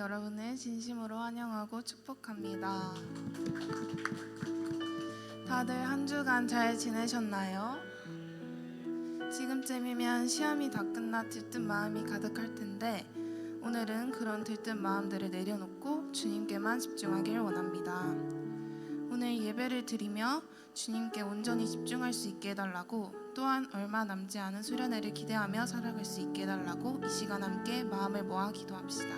여러분을 진심으로 환영하고 축복합니다. 다들 한 주간 잘 지내셨나요? 지금쯤이면 시험이 다 끝나 들뜬 마음이 가득할 텐데 오늘은 그런 들뜬 마음들을 내려놓고 주님께만 집중하길 원합니다. 오늘 예배를 드리며 주님께 온전히 집중할 수 있게 해달라고, 또한 얼마 남지 않은 수련회를 기대하며 살아갈 수 있게 해달라고 이 시간 함께 마음을 모아 기도합시다.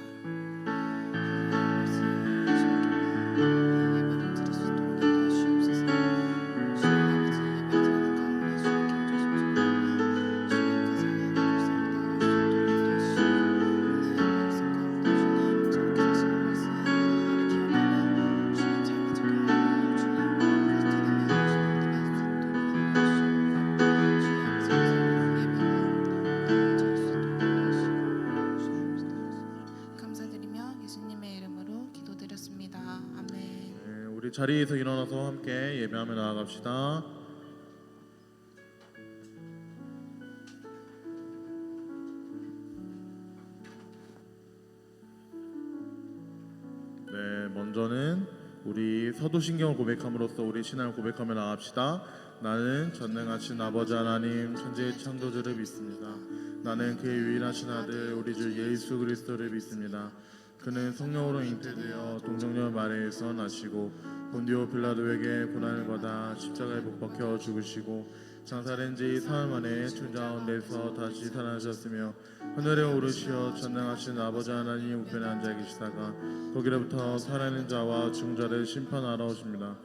우리 자리에서 일어나서 함께 예배하며 나아갑시다. 네, 먼저는 우리 사도신경을 고백함으로써 우리 신앙을 고백하며 나아갑시다. 나는 전능하신 아버지 하나님 천지의 창조주를 믿습니다. 나는 그의 유일하신 아들 우리 주 예수 그리스도를 믿습니다. 그는 성령으로 잉태되어 동정녀 마리아에서 나시고 본디오 빌라도에게 고난을 받아 십자가에 못 박혀 죽으시고 장사된 지 사흘 만에 천자 가운데서 다시 살아나셨으며 하늘에 오르시어 전능하신 아버지 하나님 우편에 앉아 계시다가 거기로부터 살아있는 자와 죽은 자를 심판하러 오십니다.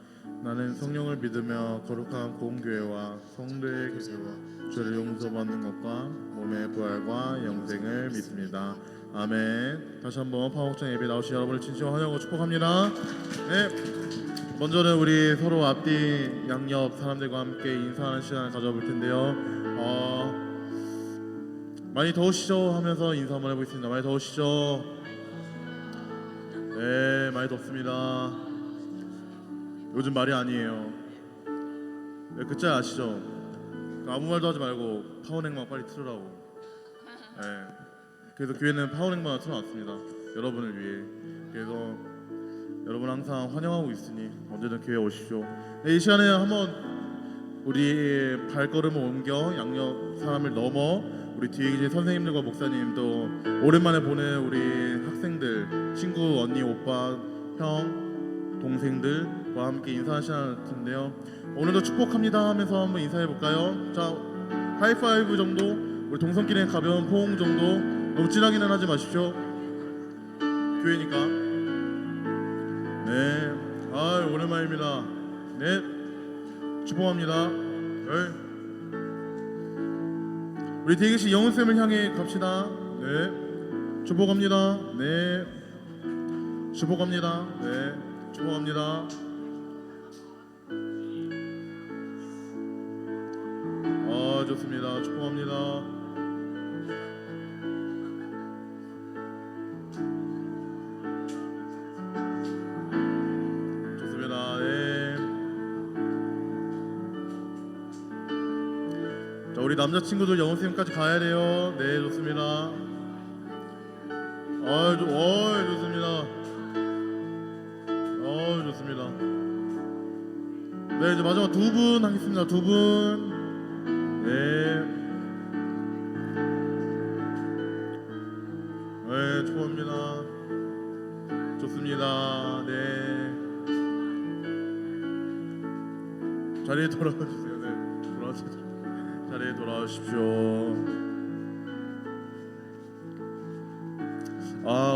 나는 성령을 믿으며 거룩한 공교회와 성도의 교제와 죄를 용서받는 것과 몸의 부활과 영생을 믿습니다. 아멘. 다시 한번 파워곡장 예배 나오신 여러분을 진심으로 환영하고 축복합니다. 네, 먼저는 우리 서로 앞뒤 양옆 사람들과 함께 인사하는 시간을 가져볼 텐데요. 많이 더우시죠? 하면서 인사 한번 해보겠습니다. 많이 더우시죠? 네, 많이 덥습니다. 요즘 말이 아니에요. 네, 그 짤 아시죠? 아무 말도 하지 말고 파워냉방 빨리 틀으라고. 네. 그래서 교회는 파워냉방을 틀어놨습니다. 여러분을 위해. 그래서 여러분 항상 환영하고 있으니 언제든 교회에 오십시오. 네, 이 시간에 한번 우리 발걸음을 옮겨 양옆 사람을 넘어 우리 뒤에 계신 선생님들과 목사님도 오랜만에 보는 우리 학생들, 친구, 언니, 오빠, 형, 동생들과 함께 인사하는 시간일 텐데요. 오늘도 축복합니다 하면서 한번 인사해 볼까요? 자, 하이파이브 정도, 우리 동성끼리의 가벼운 포옹 정도. 너무 진하게는 하지 마십시오. 교회니까. 네, 오랜만입니다. 네, 축복합니다. 네. 우리 뒤에 계신 영훈쌤을 향해 갑시다. 네, 축복합니다. 네, 축복합니다. 네, 축복합니다. 좋습니다. 축복합니다. 좋습니다. 네. 자, 우리 남자친구들 영훈쌤까지 가야 돼요. 네, 좋습니다. 좋습니다. 좋습니다. 네, 이제 마지막 두 분 하겠습니다. 두 분. 네. 네, 축복합니다. 좋습니다. 네. 자리에 돌아와주세요. 네, 자리에 돌아오십시오.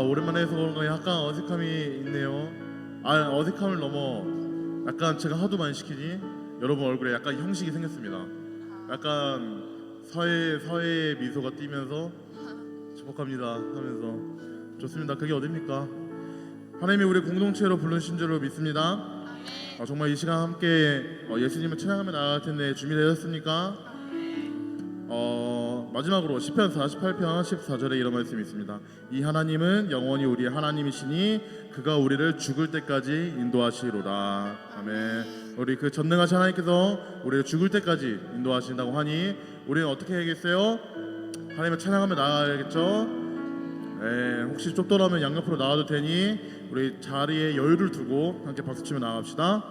오랜만에 해서 그런가 약간 어색함이 있네요. 어색함을 넘어 약간 제가 하도 많이 시키니 여러분 얼굴에 약간 형식이 생겼습니다. 약간 사회의 미소가 띄면서 축복합니다 하면서. 좋습니다. 그게 어딥니까? 하나님이 우리 공동체로 부르신 줄로 믿습니다. 정말 이 시간 함께 예수님을 찬양하며 나아갈 텐데 준비되셨습니까? 마지막으로 시편 48편 14절에 이런 말씀이 있습니다. 이 하나님은 영원히 우리의 하나님이시니 그가 우리를 죽을 때까지 인도하시리로다. 아멘. 우리 그 전능하신 하나님께서 우리를 죽을 때까지 인도하신다고 하니 우리는 어떻게 해야겠어요? 하나님을 찬양하며 나아가야겠죠? 혹시 좁더라면 양옆으로 나와도 되니 우리 자리에 여유를 두고 함께 박수치며 나갑시다.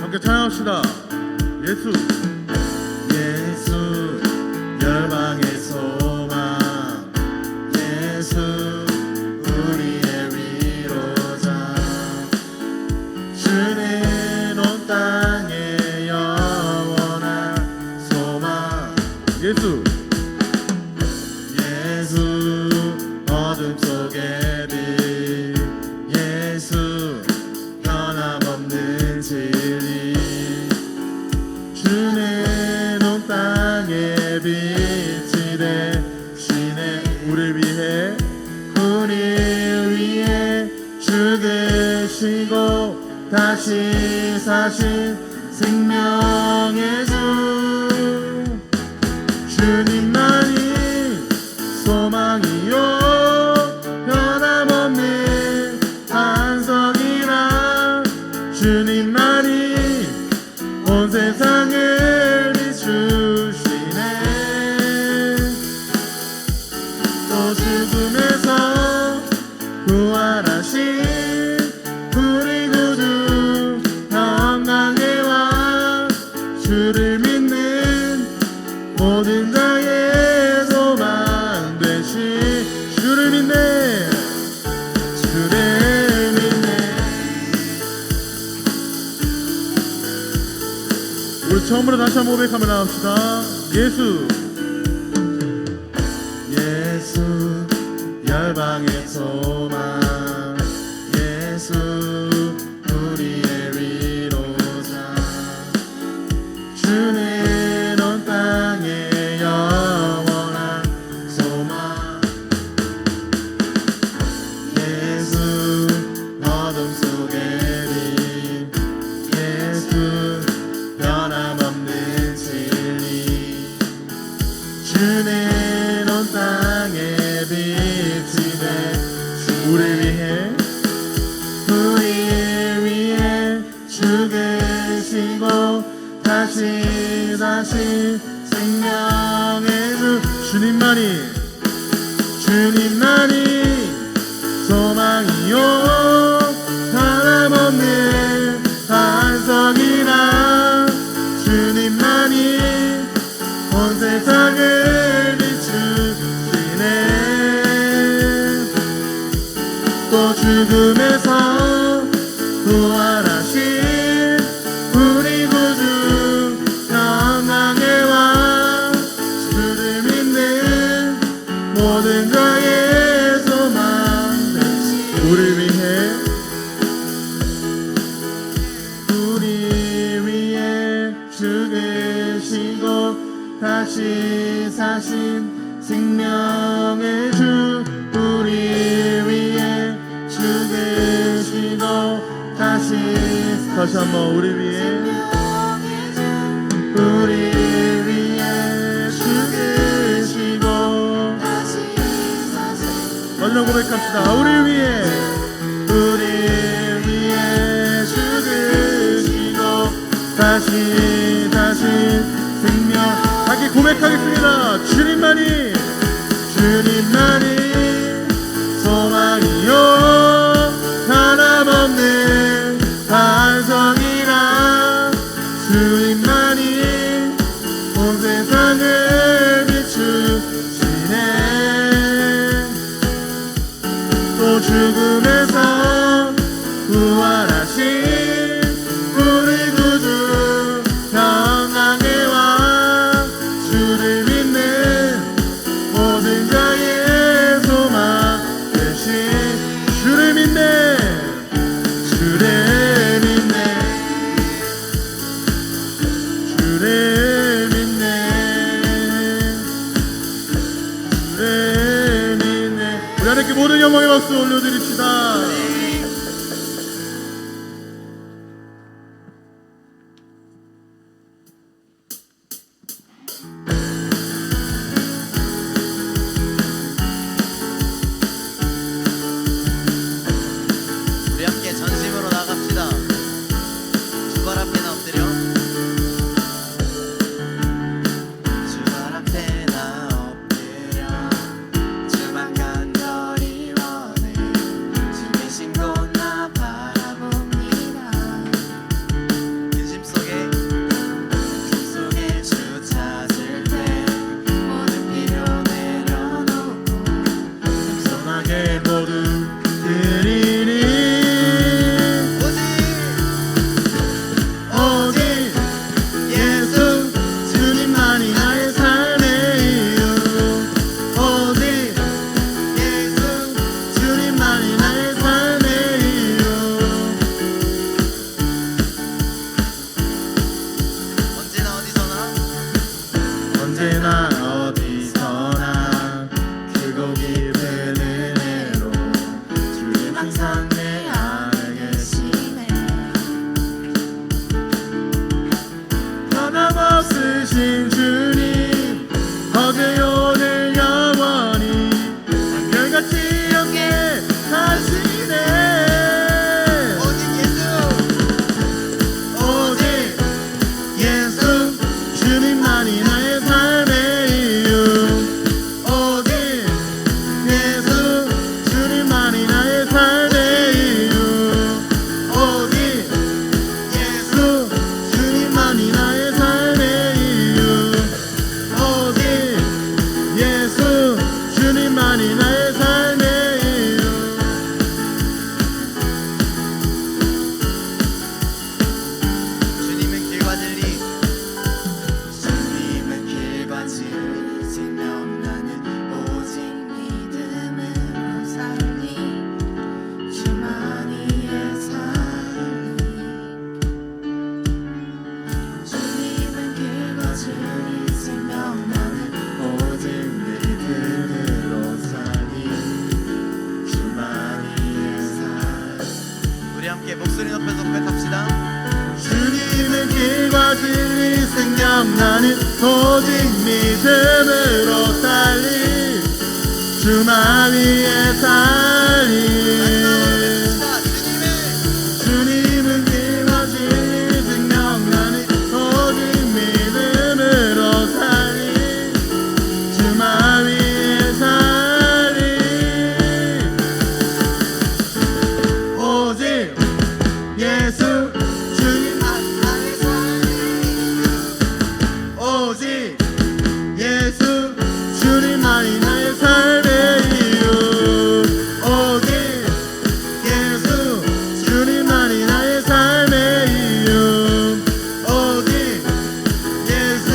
함께 찬양합시다. 예수 예수 열방의 소망 예수 우리의 위로자 주는 온 땅의 영원한 소망 예수 예수 어둠 속의 빛 예수 변함없는 진리 주는 온 땅의 빛이 되시네 우리 위해 죽으시고 다시 사신 생명의 주 주님만이 소망이요 변함없는 반석이라 주님만이 온 세상을 비추시네 또 죽음에서 부활하신 우리 구주 평강의 왕 주를 믿는 모든 자의 소망 되신 주를 믿네 주를 믿네 우리 처음으로 다시 한번 고백하며 나갑시다. 예수 예수 열방의 소망 예수 우리의 위로자 주는 온 땅의 영원한 소망 예수 어둠 속의 빛 예수 변함없는 진리 주는 온 땅의 빛이 돼 우리 위해 죽으시고 다시 생명의 주 주님만이 소망이요 변함없는 반석이라 주님만이 온 세상을 비추시네 또 죽음에서 부활하신 우리 구주 평강의 왕 주를 믿는 모든 자의 소망 우리 위해 죽으시고 다시 사신 생명의 주 우리 위해 죽으시고 다시 한번 우리 위해 죽으시고 마지막 고백합시다. 우리 위해 죽으시고 다시 생명 함께 고백하겠습니다. 주님만이 소망이요 변함없는 반석이라 주님만이 온 세상을 비추시네 또 죽음에서 부활하신 우리 구주 평강의 왕 주를 믿는 모든 자의 소망 되신 주를 믿네 우리 하나님께 모든 영광의 박수 올려드립시다. 우리 함께 전심으로 나갑시다. 언제나 어디서나 크고 깊은 은혜로 주님 항상 내 안에 계시네. 변함없으신 주님 어제 오늘 영원히 한결같이 함께 하시네. 주님만이 나의 삶의 이유. 오직 예수 주님만이 나의 삶의 이유. 오직 예수 주님만이 나의 삶의 이유. 오직 예수 주님만이 나의 삶의 이유. 주님은 길과 진리 생명 나는 오직 믿음으로 살리 주만이의 삶이. 주님은 길과 진리 생명 나는 오직 믿음으로 살리 주만이의 삶. 우리 함께 목소리 높여서 고백합시다. 주님은 길과 진리 생명 나는 오직 믿음으로 살리 주만 위에 살리. 주님은 길과 진리 생명 나는 오직 믿음으로 살리 주만 위에 살리. 오직 예수 오직 예수 주님만이 나의 삶의 이유. 오직 예수 주님만이 나의 삶의 이유. 오직 예수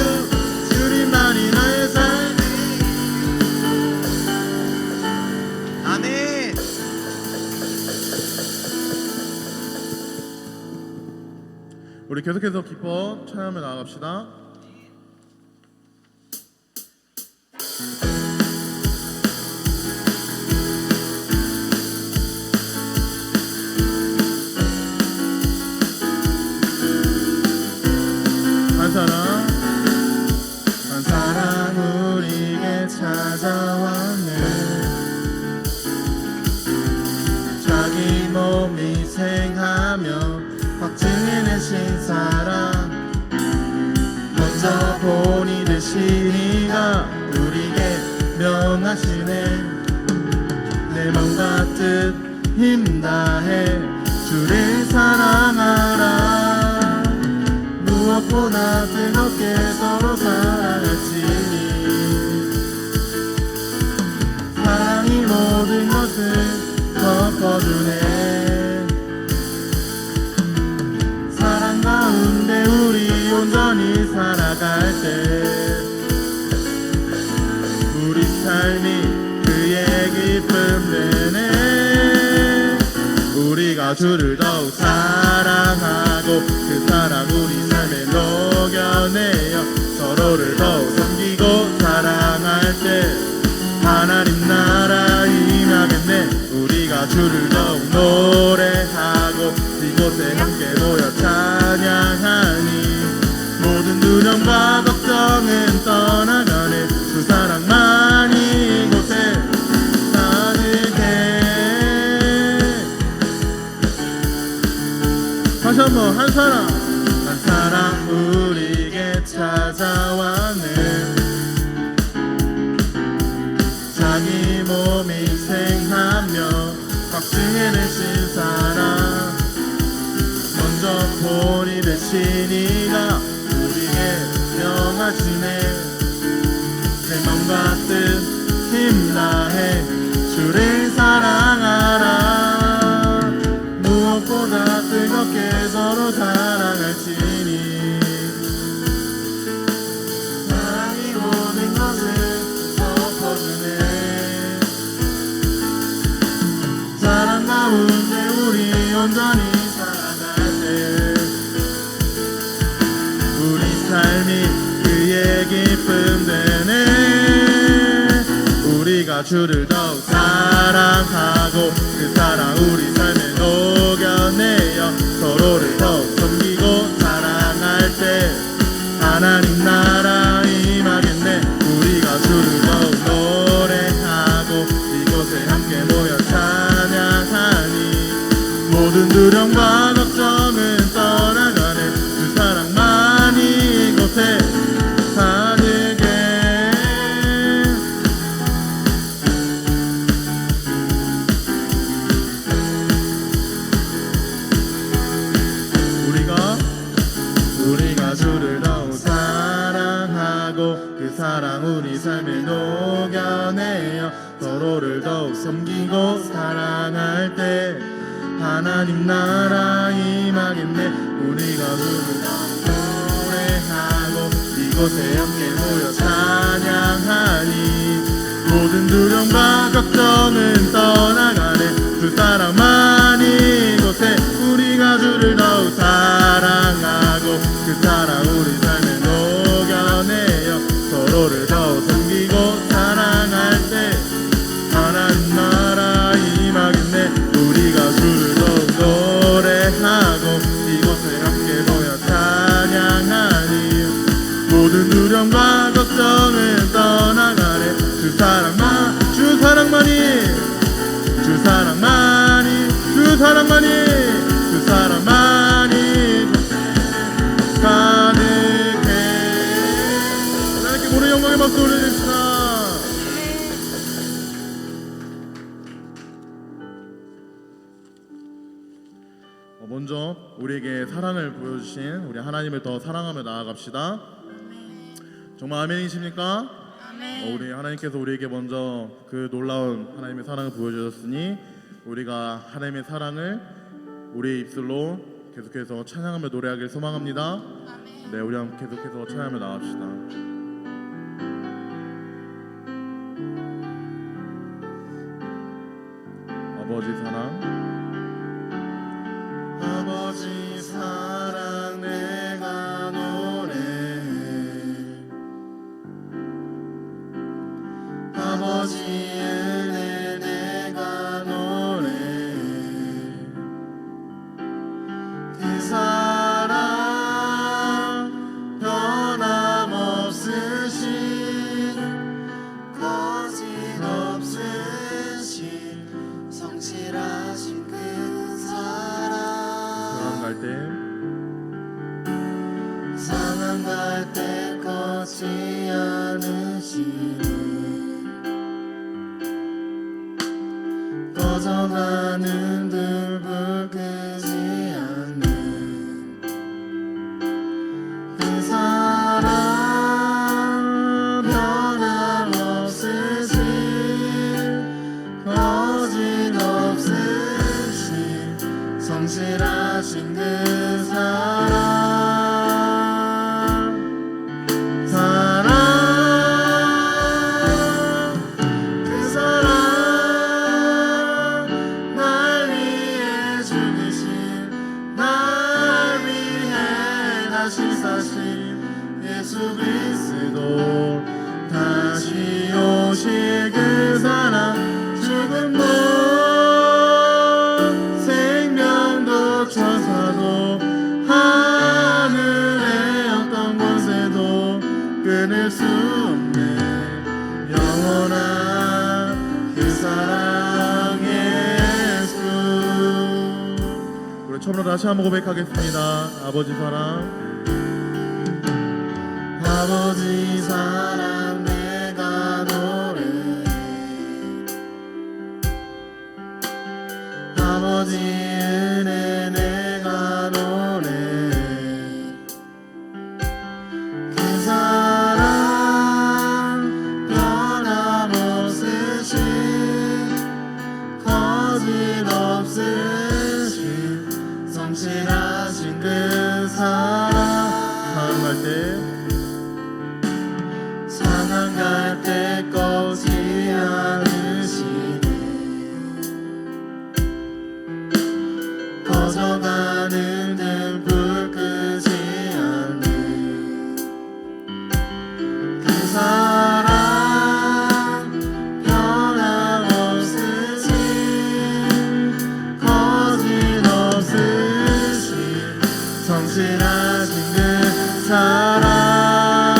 주님만이 나의 삶의 이유. 아멘. 우리 계속해서 기뻐 찬양하며 나아갑시다. 한 사람 우리에게 찾아왔네. 자기 몸 희생하며 확증해내신 사랑. 먼저 본이 되신 이가 우리에게 명하시네. 내 맘과 뜻 힘 다해 주를 사랑하라. 무엇보다 뜨겁게 서로 사랑할지니 사랑이 모든 것을 덮어주네. 사랑 가운데 우리 온전히 살아갈 때 우리 삶이 그의 기쁨 되네. 우리가 주를 더욱 사랑하고 그 사랑 우리 삶에 녹여내어 서로를 더욱 섬기고 사랑할 때 하나님 나라 임하겠네. 우리가 주를 더욱 노래하고 이곳에 함께 모여 찬양하니 모든 두려움과 걱정은 떠나가네. 주 사랑만이 이곳에 가득해. 다시 한번 한 사람 우리에게 찾아왔네. 자기 몸 희생하며 확증해내신 사랑. 먼저 본이 되신 이가 우리에게 명하시네. 내 맘과 뜻 힘 다해 주를 사랑하라. 무엇보다 뜨겁게 서로 사랑할지니 사랑이 모든 것을 덮어주네. 사랑 가운데 우리 온전히 살아갈 때 우리 삶이 그의 기쁨 되네. 우리가 주를 더욱 사랑하고 그 사랑 우리 삶에 녹여내어 서로를 더욱 섬기고 사랑할 때 하나님 나라 임하겠네. 우리가 주를 더욱 노래하고 이곳에 함께 모여 찬양하니 모든 두려움과 걱정은 떠나가네. 그 사랑만이 이곳에 가득해. 우리가 주를 더욱 사랑하고 그 사랑 우리 삶에 녹여내어 서로를 더욱 섬기고 사랑할 때 하나님 나라 임하겠네. 우리가 주를 더욱 노래하고 이곳에 함께 모여 찬양하니 모든 두려움과 걱정은 떠나가네. 그 사랑만이 이곳에 우리가 주를 더욱 사랑하고 그 사랑 우리 삶에 녹여내어 서로를 더욱 섬기고 사랑할 때 하나님 나라 임하겠네. 우리가 주를 더욱 노래하고 이곳에 함께 모여 찬양하니 모든 두려움과 걱정은 떠나가네. 주 사랑만이 가득해. 하나님께 모든 영광의 박수 올려드립시다. 먼저 우리에게 사랑을 보여주신 우리 하나님을 더 사랑하며 나아갑시다. 정말 아멘이십니까? 아멘. 우리 하나님께서 우리에게 먼저 그 놀라운 하나님의 사랑을 보여주셨으니 우리가 하나님의 사랑을 우리의 입술로 계속해서 찬양하며 노래하길 소망합니다. 아멘. 네, 우리 함께 계속해서 찬양하며 나갑시다. 아버지 사랑 내가 노래해. 아버지 은혜 내가 노래해. 그 사랑 변함없으신 거짓없으신 성실하신 그 사랑 상한 갈 때 걷지 않으시는 꺼져가는 들불 끄지 않는 그 사랑 변함없으신 거짓없으신 성실하신 그 사랑 날 위해 죽으신 날 위해 다시 사신 예수 그리스도 다시 오실 그 사랑 죽음도 생명도 천사도 하늘의 어떤 권세도 끊을 수 없네. 영원한 그 사랑 예수. 우리 처음으로 다시 한번 고백하겠습니다. 아버지 사랑 내가 노래해. 아버지 은혜 내가 노래해. 그 사랑 변함없으신 거짓없으신 성실하신 그 사랑 사랑할 때 사랑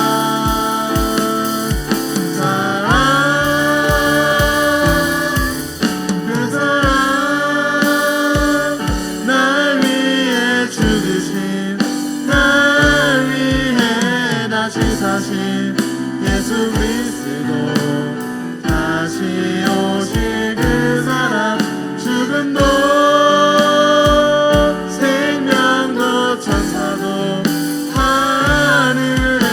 사랑 그 사랑 날 위해 죽으신 날 위해 다시 사신 예수 그리스도 다시 오실 그 사랑 죽음도 생명도 천사도 하늘의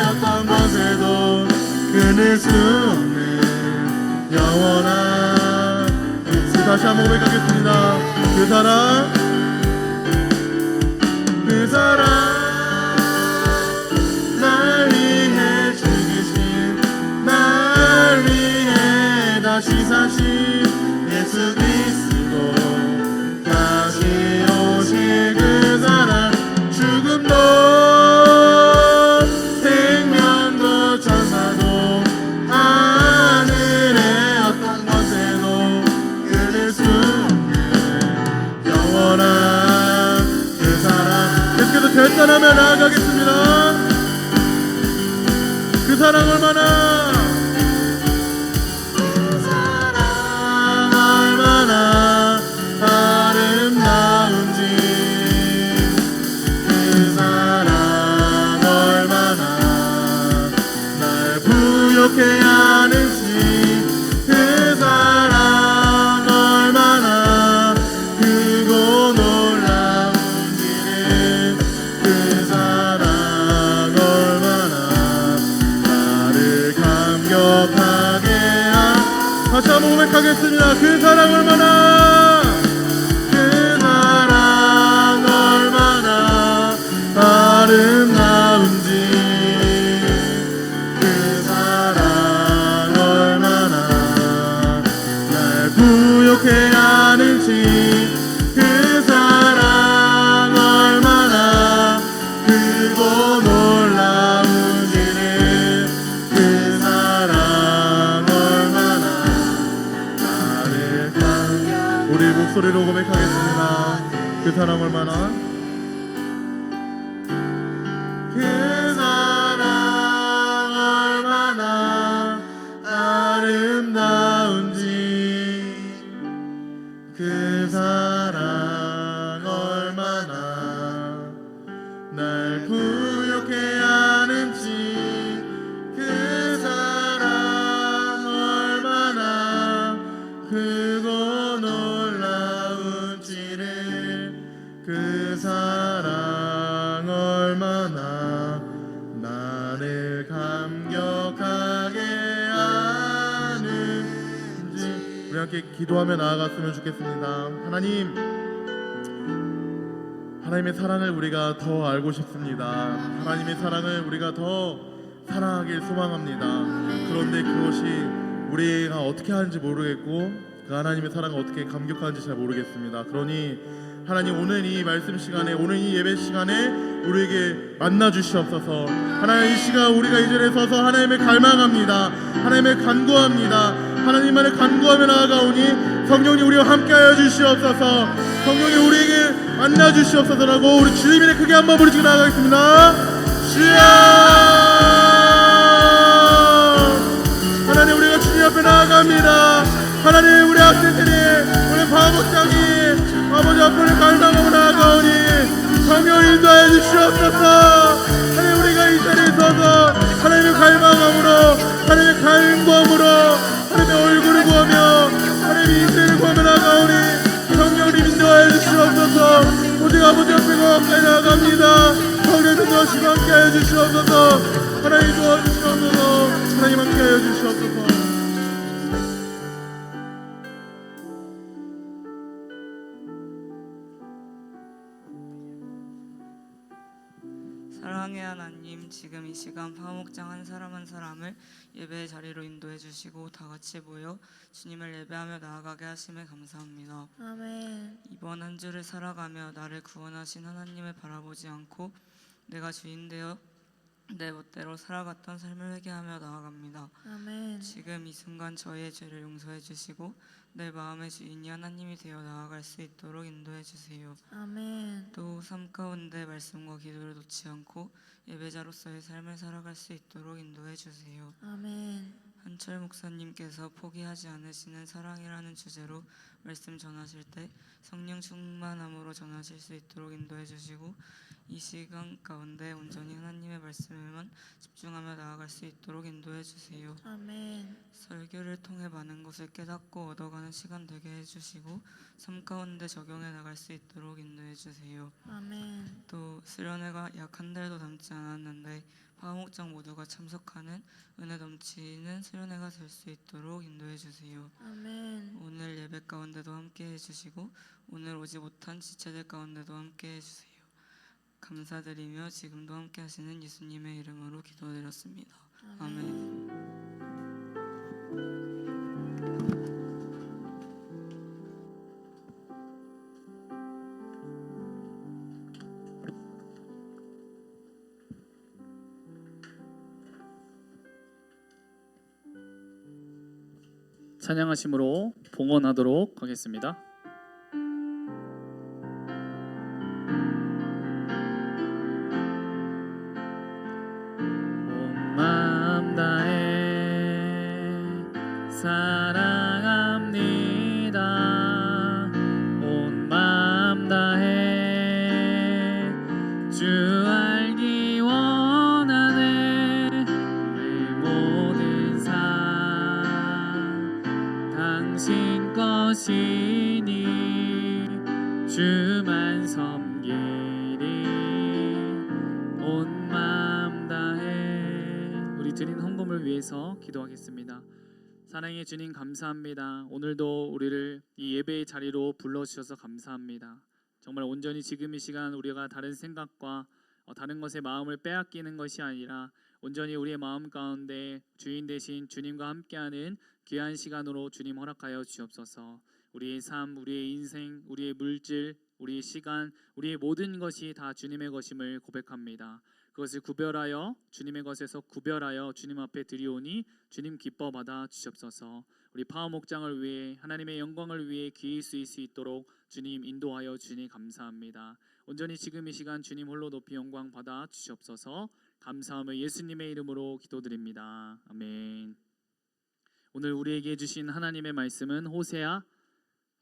어떤 것에도 끊을 수 없는 영원한 다시 한번 고백하겠습니다. 그 사랑 그 사랑 날 위해 죽으신 날 위해 다시 사신 예수 그리스도 다시 오실 그 사랑 죽음도 생명도 천사도 하늘의 어떤 것에도 끊을 수 없는 영원한 그 사랑 계속해서 결단하며 나아가겠습니다. 그 사랑 얼마나 아름다운지 그 사랑 얼마나 날 부욕해 하는지 그 사랑 얼마나 크고 놀라운지는 그 사랑 얼마나 나를 감격하게 다시 한번 고백하겠습니다. 그 사랑 얼마나 그 사랑 얼마나 아름다운지 그 사랑 얼마나 날 부욕해 하는지 그 사랑 얼마나 크고 놀라운지는 그 사랑 얼마나 우리 목소리로 고백하겠습니다. 그 사랑 얼마나 그 사랑 얼마나 아름다운지 그 사랑 얼마나 날 부욕해 하는지 그 사랑 얼마나 크고 놀라운지를 그 사랑 얼마나 나를 감격하게 하는지 우리 함께 기도하며 나아갔으면 좋겠습니다. 하나님의 사랑을 우리가 더 알고 싶습니다. 하나님의 사랑을 우리가 더 사랑하길 소망합니다. 그런데 그것이 우리가 어떻게 하는지 모르겠고 그 하나님의 사랑을 어떻게 감격하는지 잘 모르겠습니다. 그러니 하나님 오늘 이 말씀 시간에 오늘 이 예배 시간에 우리에게 만나 주시옵소서. 하나님 이 시간 우리가 이 자리에 서서 하나님을 갈망합니다. 하나님을 간구합니다. 하나님만을 간구하며 나아가오니 성령님 우리와 함께하여 주시옵소서. 성령님 우리에게 만나 주시옵소서라고 우리 주님의 크게 한번 부르시고 나아가겠습니다. 주여 하나님 우리가 주님 앞에 나아갑니다. 하나님 우리 학생들이 우리 바목장이 아버지 앞을 갈망하고 나아가오니 성령 인도하여 주시옵소서. 하나님 우리가 이 자리에 서서 하나님의 갈망함으로 하나님의 간구함으로 하나님의 얼굴을 구하며 하나님의 인생을 구하며 나아가오니 성령님 인도하여 주시옵소서. 오직 아버지 앞에 가까이 나아갑니다. 성령님 도와주시고 함께하여 주시옵소서. 하나님 도와주시옵소서. 하나님 함께하여 주시옵소서. 사랑의 하나님, 지금 이 시간 파목장 한 사람 한 사람을 예배의 자리로 인도해 주시고 다 같이 모여 주님을 예배하며 나아가게 하심에 감사합니다. 아멘. 이번 한 주를 살아가며 나를 구원하신 하나님을 바라보지 않고 내가 주인 되어 내 멋대로 살아갔던 삶을 회개하며 나아갑니다. 아멘. 지금 이 순간 저희의 죄를 용서해 주시고 내 마음의 주인이 하나님이 되어 나아갈 수 있도록 인도해 주세요. 아멘. 또 삶 가운데 말씀과 기도를 놓지 않고 예배자로서의 삶을 살아갈 수 있도록 인도해 주세요. 아멘. 한철 목사님께서 포기하지 않으시는 사랑이라는 주제로 말씀 전하실 때 성령 충만함으로 전하실 수 있도록 인도해 주시고 이 시간 가운데 온전히 하나님의 말씀에만 집중하며 나아갈 수 있도록 인도해 주세요. 아멘. 설교를 통해 많은 것을 깨닫고 얻어가는 시간 되게 해주시고 삶 가운데 적용해 나갈 수 있도록 인도해 주세요. 아멘. 또 수련회가 약 한 달도 남지 않았는데 파목장 모두가 참석하는 은혜 넘치는 수련회가 될 수 있도록 인도해 주세요. 아멘. 오늘 예배 가운데도 함께 해주시고 오늘 오지 못한 지체들 가운데도 함께 해주세요. 감사드리며 지금도 함께 하시는 예수님의 이름으로 기도드렸습니다. 아멘. 찬양하심으로 봉헌하도록 하겠습니다. 온 마음 다해 사랑합니다. 온 마음 다해 주 알기 원하네. 내 모든 삶 당신 것이니 주만 섬기리. 온 마음 다해. 우리 드린 헌금을 위해서 기도하겠습니다. 사랑의 주님 감사합니다. 오늘도 우리를 이 예배의 자리로 불러주셔서 감사합니다. 정말 온전히 지금 이 시간 우리가 다른 생각과 다른 것에 마음을 빼앗기는 것이 아니라 온전히 우리의 마음 가운데 주인 되신 주님과 함께하는 귀한 시간으로 주님 허락하여 주옵소서. 우리의 삶, 우리의 인생, 우리의 물질, 우리의 시간, 우리의 모든 것이 다 주님의 것임을 고백합니다. 그것을 구별하여 주님의 것에서 구별하여 주님 앞에 드리오니 주님 기뻐 받아 주옵소서. 우리 파워 목장을 위해 하나님의 영광을 위해 귀히 쓰일 수 있도록 주님 인도하여 주니 감사합니다. 온전히 지금 이 시간 주님 홀로 높이 영광 받아 주옵소서. 감사하며 예수님의 이름으로 기도드립니다. 아멘. 오늘 우리에게 주신 하나님의 말씀은 호세아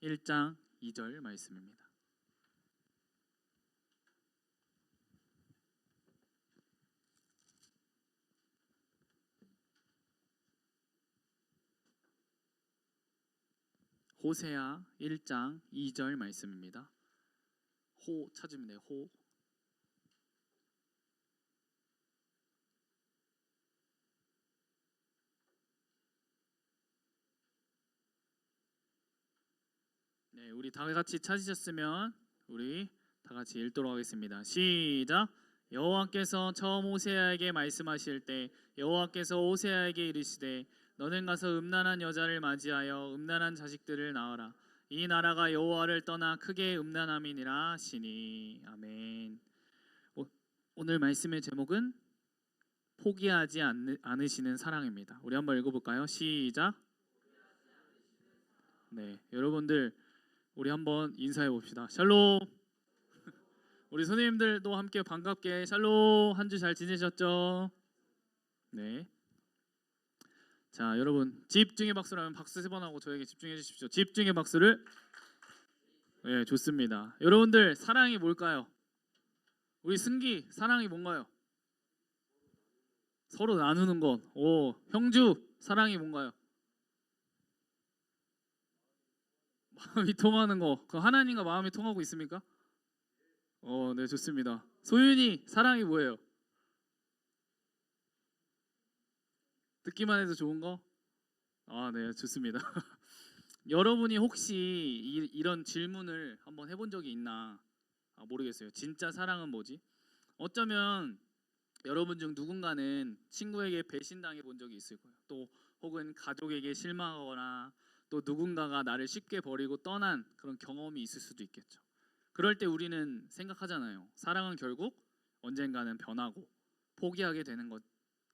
1장 2절 말씀입니다. 호세아 1장 2절 말씀입니다. 호 찾으면 돼요. 호. 네, 우리 다 같이 찾으셨으면 우리 다 같이 읽도록 하겠습니다. 시작. 여호와께서 처음 호세아에게 말씀하실 때 여호와께서 호세아에게 이르시되 너는 가서 음란한 여자를 맞이하여 음란한 자식들을 낳아라. 이 나라가 여호와를 떠나 크게 음란함이니라 하시니. 아멘. 오늘 말씀의 제목은 포기하지 않으시는 사랑입니다. 우리 한번 읽어볼까요? 시작. 네, 여러분들 우리 한번 인사해 봅시다. 샬롬. 우리 선생님들도 함께 반갑게 샬롬. 한 주 잘 지내셨죠? 네. 자, 여러분 집중의 박수라면 박수 3번 하고 저에게 집중해 주십시오. 집중의 박수를. 네, 좋습니다. 여러분들 사랑이 뭘까요? 우리 승기 사랑이 뭔가요? 서로 나누는 것. 오, 형주 사랑이 뭔가요? 마음이 통하는 거. 그 하나님과 마음이 통하고 있습니까? 네, 좋습니다. 소윤이 사랑이 뭐예요? 듣기만 해도 좋은 거? 네, 좋습니다. 여러분이 혹시 이런 질문을 한번 해본 적이 있나 모르겠어요. 진짜 사랑은 뭐지? 어쩌면 여러분 중 누군가는 친구에게 배신당해 본 적이 있을 거예요. 또 혹은 가족에게 실망하거나 또 누군가가 나를 쉽게 버리고 떠난 그런 경험이 있을 수도 있겠죠. 그럴 때 우리는 생각하잖아요. 사랑은 결국 언젠가는 변하고 포기하게 되는 것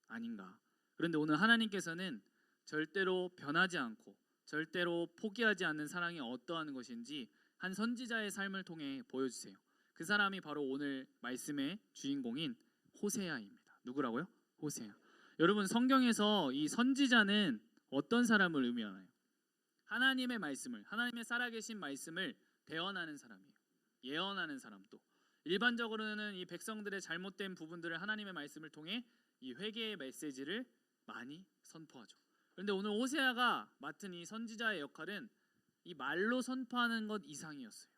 아닌가. 그런데 오늘 하나님께서는 절대로 변하지 않고 절대로 포기하지 않는 사랑이 어떠한 것인지 한 선지자의 삶을 통해 보여주세요. 그 사람이 바로 오늘 말씀의 주인공인 호세아입니다. 누구라고요? 호세아. 여러분, 성경에서 이 선지자는 어떤 사람을 의미하나요? 하나님의 말씀을, 하나님의 살아계신 말씀을 대언하는 사람이에요. 예언하는 사람도. 일반적으로는 이 백성들의 잘못된 부분들을 하나님의 말씀을 통해 이 회개의 메시지를 많이 선포하죠. 그런데 오늘 호세아가 맡은 이 선지자의 역할은 이 말로 선포하는 것 이상이었어요.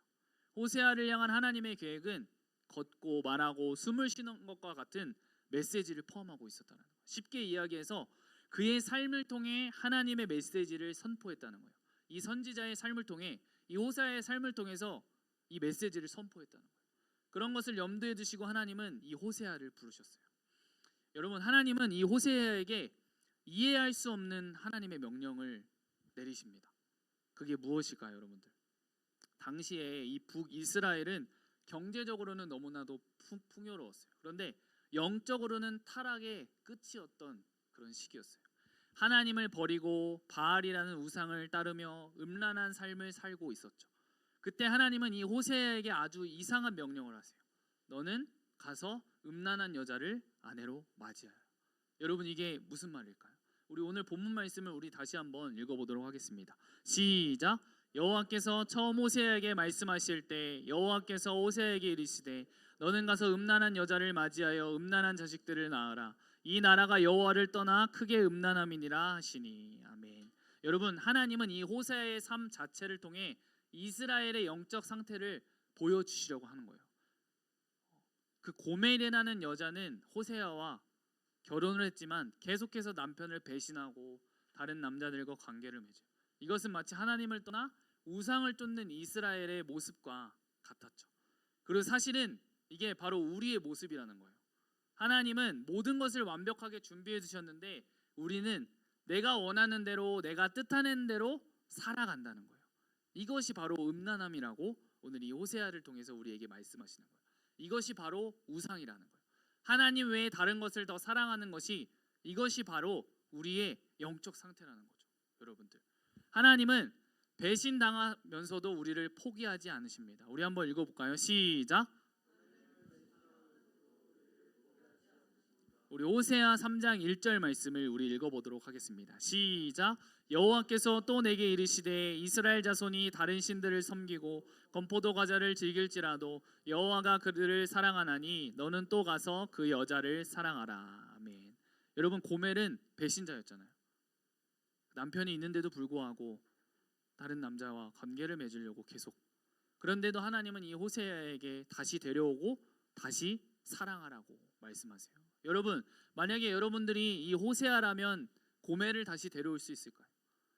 호세아를 향한 하나님의 계획은 걷고 말하고 숨을 쉬는 것과 같은 메시지를 포함하고 있었다는 거예요. 쉽게 이야기해서 그의 삶을 통해 하나님의 메시지를 선포했다는 거예요. 이 선지자의 삶을 통해, 이 호세아의 삶을 통해서 이 메시지를 선포했다는 거예요. 그런 것을 염두에 두시고 하나님은 이 호세아를 부르셨어요. 여러분, 하나님은 이 호세아에게 이해할 수 없는 하나님의 명령을 내리십니다. 그게 무엇일까요, 여러분들? 당시에 이 북이스라엘은 경제적으로는 너무나도 풍요로웠어요. 그런데 영적으로는 타락의 끝이었던 그런 시기였어요. 하나님을 버리고 바알이라는 우상을 따르며 음란한 삶을 살고 있었죠. 그때 하나님은 이 호세아에게 아주 이상한 명령을 하세요. 너는 가서 음란한 여자를 아내로 맞이하라. 여러분, 이게 무슨 말일까요? 우리 오늘 본문 말씀을 우리 다시 한번 읽어보도록 하겠습니다. 시작. 여호와께서 처음 호세아에게 말씀하실 때 여호와께서 호세아에게 이르시되 너는 가서 음란한 여자를 맞이하여 음란한 자식들을 낳으라. 이 나라가 여호와를 떠나 크게 음란함이니라 하시니. 아멘. 여러분, 하나님은 이 호세아의 삶 자체를 통해 이스라엘의 영적 상태를 보여주시려고 하는 거예요. 그 고멜이라는 여자는 호세아와 결혼을 했지만 계속해서 남편을 배신하고 다른 남자들과 관계를 맺어요. 이것은 마치 하나님을 떠나 우상을 쫓는 이스라엘의 모습과 같았죠. 그리고 사실은 이게 바로 우리의 모습이라는 거예요. 하나님은 모든 것을 완벽하게 준비해 주셨는데 우리는 내가 원하는 대로, 내가 뜻하는 대로 살아간다는 거예요. 이것이 바로 음란함이라고 오늘 이 호세아를 통해서 우리에게 말씀하시는 거예요. 이것이 바로 우상이라는 거예요. 하나님 외에 다른 것을 더 사랑하는 것이, 이것이 바로 우리의 영적 상태라는 거죠. 여러분들, 하나님은 배신당하면서도 우리를 포기하지 않으십니다. 우리 한번 읽어볼까요? 시작. 우리 호세아 3장 1절 말씀을 우리 읽어보도록 하겠습니다. 시작. 여호와께서 또 내게 이르시되 이스라엘 자손이 다른 신들을 섬기고 건포도 과자를 즐길지라도 여호와가 그들을 사랑하나니 너는 또 가서 그 여자를 사랑하라. 아멘. 여러분, 고멜은 배신자였잖아요. 남편이 있는데도 불구하고 다른 남자와 관계를 맺으려고 계속. 그런데도 하나님은 이 호세아에게 다시 데려오고 다시 사랑하라고 말씀하세요. 여러분, 만약에 여러분들이 이 호세아라면 고멜을 다시 데려올 수 있을까요?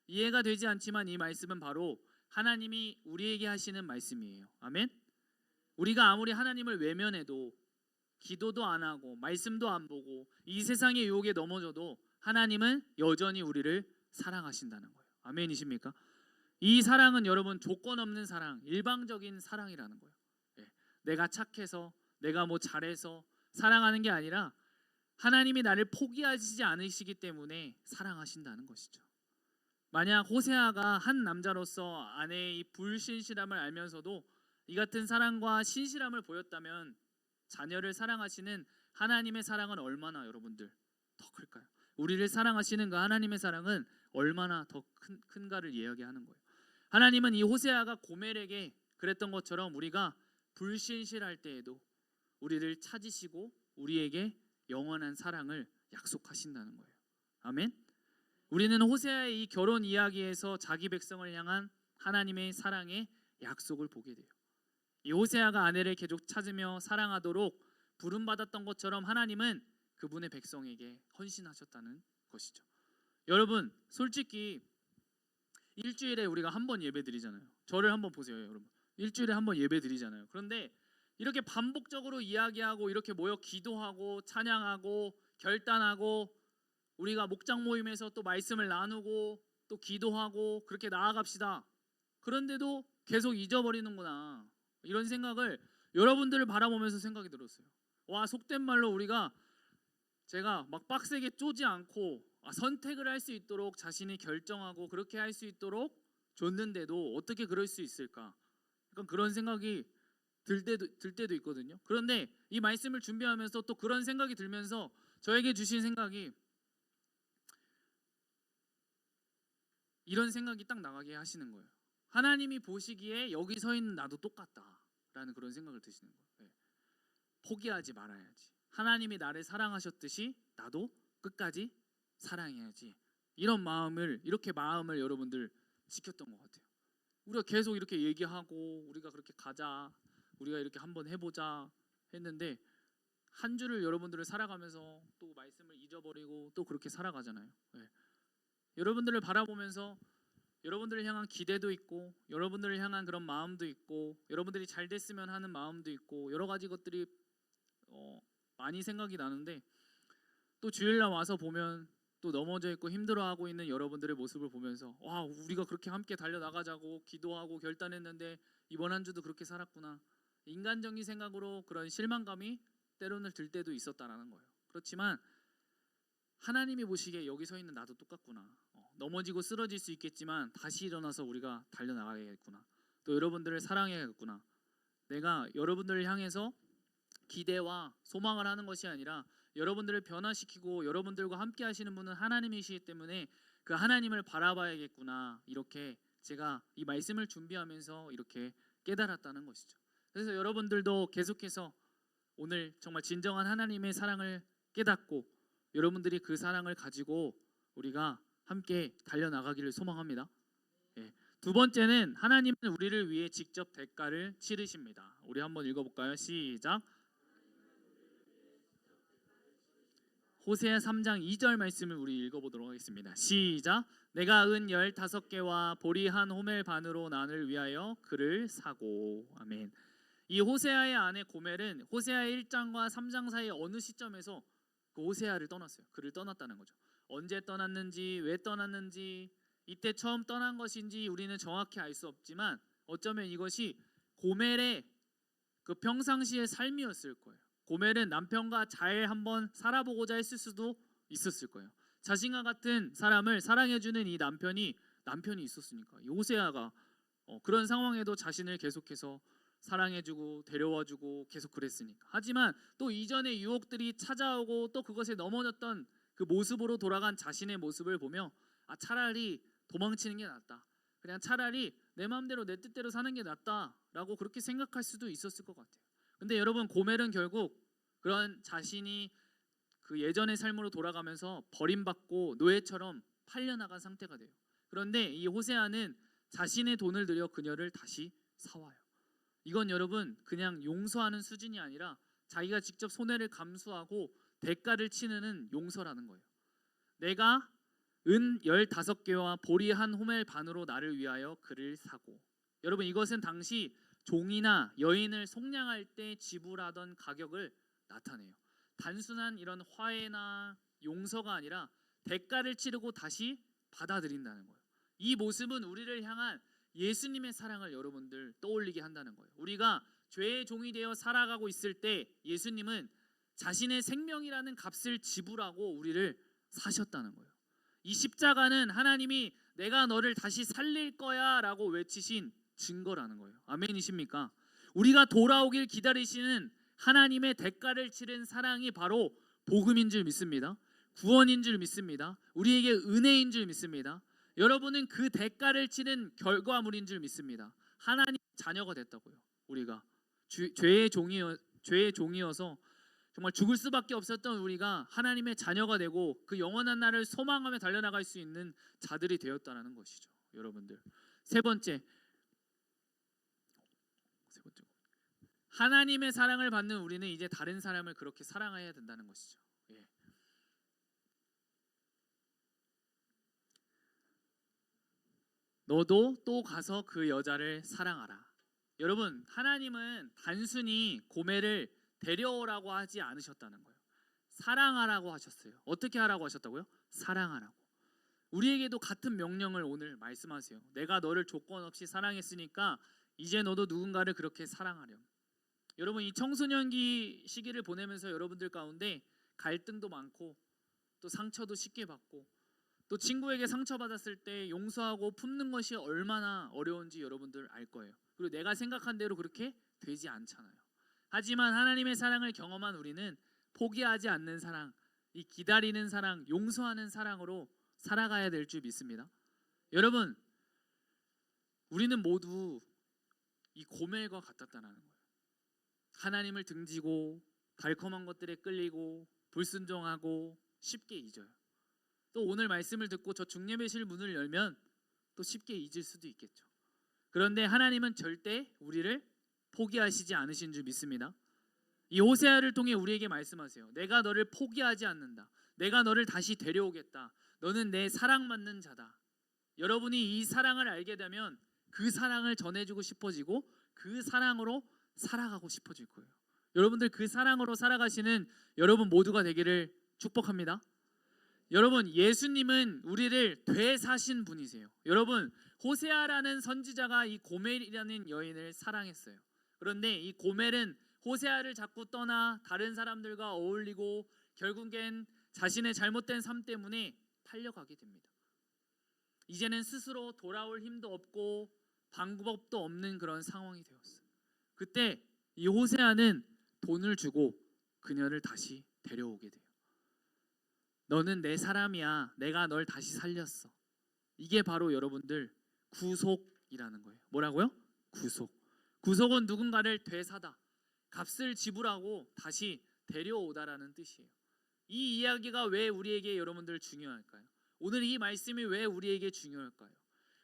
이해가 되지 않지만 이 말씀은 바로 하나님이 우리에게 하시는 말씀이에요. 아멘. 우리가 아무리 하나님을 외면해도, 기도도 안 하고 말씀도 안 보고 이 세상의 유혹에 넘어져도 하나님은 여전히 우리를 사랑하신다는 거예요. 아멘이십니까? 이 사랑은 여러분 조건 없는 사랑, 일방적인 사랑이라는 거예요. 내가 착해서, 내가 뭐 잘해서 사랑하는 게 아니라 하나님이 나를 포기하시지 않으시기 때문에 사랑하신다는 것이죠. 만약 호세아가 한 남자로서 아내의 이 불신실함을 알면서도 이 같은 사랑과 신실함을 보였다면 자녀를 사랑하시는 하나님의 사랑은 얼마나 여러분들 더 클까요? 우리를 사랑하시는 그 하나님의 사랑은 얼마나 더 큰가를 이야기하는 거예요. 하나님은 이 호세아가 고멜에게 그랬던 것처럼 우리가 불신실할 때에도 우리를 찾으시고 우리에게 영원한 사랑을 약속하신다는 거예요. 아멘. 우리는 호세아의 이 결혼 이야기에서 자기 백성을 향한 하나님의 사랑의 약속을 보게 돼요. 이 호세아가 아내를 계속 찾으며 사랑하도록 부름받았던 것처럼 하나님은 그분의 백성에게 헌신하셨다는 것이죠. 여러분, 솔직히 일주일에 우리가 한 번 예배 드리잖아요. 저를 한번 보세요, 여러분. 일주일에 한 번 예배 드리잖아요. 그런데 이렇게 반복적으로 이야기하고 이렇게 모여 기도하고 찬양하고 결단하고 우리가 목장 모임에서 또 말씀을 나누고 또 기도하고 그렇게 나아갑시다. 그런데도 계속 잊어버리는구나, 이런 생각을 여러분들을 바라보면서 생각이 들었어요. 와, 속된 말로 우리가 제가 막 빡세게 쪼지 않고 선택을 할 수 있도록 자신이 결정하고 그렇게 할 수 있도록 줬는데도 어떻게 그럴 수 있을까? 약간 그런 생각이 들 때도 있거든요. 그런데 이 말씀을 준비하면서 또 그런 생각이 들면서 저에게 주신 생각이 이런 생각이 딱 나가게 하시는 거예요. 하나님이 보시기에 여기 서 있는 나도 똑같다라는 그런 생각을 드시는 거예요. 네. 포기하지 말아야지. 하나님이 나를 사랑하셨듯이 나도 끝까지 사랑해야지. 이런 마음을 이렇게 마음을 여러분들 지켰던 것 같아요. 우리가 계속 이렇게 얘기하고 우리가 그렇게 가자, 우리가 이렇게 한번 해보자 했는데 한 주를 여러분들을 살아가면서 또 말씀을 잊어버리고 또 그렇게 살아가잖아요. 네. 여러분들을 바라보면서 여러분들을 향한 기대도 있고 여러분들을 향한 그런 마음도 있고 여러분들이 잘 됐으면 하는 마음도 있고 여러 가지 것들이 많이 생각이 나는데 또 주일날 와서 보면 또 넘어져 있고 힘들어하고 있는 여러분들의 모습을 보면서 와, 우리가 그렇게 함께 달려나가자고 기도하고 결단했는데 이번 한 주도 그렇게 살았구나. 인간적인 생각으로 그런 실망감이 때로는 들 때도 있었다라는 거예요. 그렇지만 하나님이 보시기에 여기 서 있는 나도 똑같구나. 넘어지고 쓰러질 수 있겠지만 다시 일어나서 우리가 달려나가야겠구나. 또 여러분들을 사랑해야겠구나. 내가 여러분들을 향해서 기대와 소망을 하는 것이 아니라 여러분들을 변화시키고 여러분들과 함께 하시는 분은 하나님이시기 때문에 그 하나님을 바라봐야겠구나. 이렇게 제가 이 말씀을 준비하면서 이렇게 깨달았다는 것이죠. 그래서 여러분들도 계속해서 오늘 정말 진정한 하나님의 사랑을 깨닫고 여러분들이 그 사랑을 가지고 우리가 함께 달려나가기를 소망합니다. 예. 두 번째는 하나님은 우리를 위해 직접 대가를 치르십니다. 우리 한번 읽어볼까요? 시작. 호세아 3장 2절 말씀을 우리 읽어보도록 하겠습니다. 시작. 내가 은 15개와 보리 한 호멜 반으로 나를 위하여 그를 사고. 아멘. 이 호세아의 아내 고멜은 호세아 1장과 3장 사이 어느 시점에서 그 호세아를 떠났어요. 그를 떠났다는 거죠. 언제 떠났는지, 왜 떠났는지, 이때 처음 떠난 것인지 우리는 정확히 알 수 없지만 어쩌면 이것이 고멜의 그 평상시의 삶이었을 거예요. 고멜은 남편과 잘 한번 살아보고자 했을 수도 있었을 거예요. 자신과 같은 사람을 사랑해주는 이 남편이 있었으니까 이 호세아가 그런 상황에도 자신을 계속해서 사랑해주고 데려와주고 계속 그랬으니까. 하지만 또 이전의 유혹들이 찾아오고 또 그것에 넘어졌던 그 모습으로 돌아간 자신의 모습을 보며 차라리 도망치는 게 낫다. 그냥 차라리 내 마음대로 내 뜻대로 사는 게 낫다라고 그렇게 생각할 수도 있었을 것 같아요. 근데 여러분, 고멜은 결국 그런 자신이 그 예전의 삶으로 돌아가면서 버림받고 노예처럼 팔려나간 상태가 돼요. 그런데 이 호세아는 자신의 돈을 들여 그녀를 다시 사와요. 이건 여러분 그냥 용서하는 수준이 아니라 자기가 직접 손해를 감수하고 대가를 치르는 용서라는 거예요. 내가 은 15개와 보리 한 호멜 반으로 나를 위하여 그를 사고. 여러분, 이것은 당시 종이나 여인을 속량할 때 지불하던 가격을 나타내요. 단순한 이런 화해나 용서가 아니라 대가를 치르고 다시 받아들인다는 거예요. 이 모습은 우리를 향한 예수님의 사랑을 여러분들 떠올리게 한다는 거예요. 우리가 죄의 종이 되어 살아가고 있을 때 예수님은 자신의 생명이라는 값을 지불하고 우리를 사셨다는 거예요. 이 십자가는 하나님이 내가 너를 다시 살릴 거야 라고 외치신 증거라는 거예요. 아멘이십니까? 우리가 돌아오길 기다리시는 하나님의 대가를 치른 사랑이 바로 복음인 줄 믿습니다. 구원인 줄 믿습니다. 우리에게 은혜인 줄 믿습니다. 여러분은 그 대가를 치른 결과물인 줄 믿습니다. 하나님 자녀가 됐다고요. 우리가 죄의 종이어서 정말 죽을 수밖에 없었던 우리가 하나님의 자녀가 되고 그 영원한 날을 소망하며 달려나갈 수 있는 자들이 되었다는 것이죠. 여러분들, 세 번째, 하나님의 사랑을 받는 우리는 이제 다른 사람을 그렇게 사랑해야 된다는 것이죠. 예. 너도 또 가서 그 여자를 사랑하라. 여러분, 하나님은 단순히 고멜을 데려오라고 하지 않으셨다는 거예요. 사랑하라고 하셨어요. 어떻게 하라고 하셨다고요? 사랑하라고. 우리에게도 같은 명령을 오늘 말씀하세요. 내가 너를 조건 없이 사랑했으니까 이제 너도 누군가를 그렇게 사랑하렴. 여러분, 이 청소년기 시기를 보내면서 여러분들 가운데 갈등도 많고 또 상처도 쉽게 받고 또 친구에게 상처받았을 때 용서하고 품는 것이 얼마나 어려운지 여러분들 알 거예요. 그리고 내가 생각한 대로 그렇게 되지 않잖아요. 하지만 하나님의 사랑을 경험한 우리는 포기하지 않는 사랑, 이 기다리는 사랑, 용서하는 사랑으로 살아가야 될 줄 믿습니다. 여러분, 우리는 모두 이 고멜과 같았다는 거예요. 하나님을 등지고 달콤한 것들에 끌리고 불순종하고 쉽게 잊어요. 또 오늘 말씀을 듣고 저 중예배실 문을 열면 또 쉽게 잊을 수도 있겠죠. 그런데 하나님은 절대 우리를 포기하시지 않으신 줄 믿습니다. 이 호세아를 통해 우리에게 말씀하세요. 내가 너를 포기하지 않는다. 내가 너를 다시 데려오겠다. 너는 내 사랑받는 자다. 여러분이 이 사랑을 알게 되면 그 사랑을 전해주고 싶어지고 그 사랑으로 살아가고 싶어질 거예요. 여러분들 그 사랑으로 살아가시는 여러분 모두가 되기를 축복합니다. 여러분, 예수님은 우리를 되사신 분이세요. 여러분, 호세아라는 선지자가 이 고멜이라는 여인을 사랑했어요. 그런데 이 고멜은 호세아를 자꾸 떠나 다른 사람들과 어울리고 결국엔 자신의 잘못된 삶 때문에 팔려가게 됩니다. 이제는 스스로 돌아올 힘도 없고 방법도 없는 그런 상황이 되었어요. 그때 이 호세아는 돈을 주고 그녀를 다시 데려오게 돼요. 너는 내 사람이야. 내가 널 다시 살렸어. 이게 바로 여러분들 구속이라는 거예요. 뭐라고요? 구속. 구속은 누군가를 되사다, 값을 지불하고 다시 데려오다라는 뜻이에요. 이 이야기가 왜 우리에게 여러분들 중요할까요? 오늘 이 말씀이 왜 우리에게 중요할까요?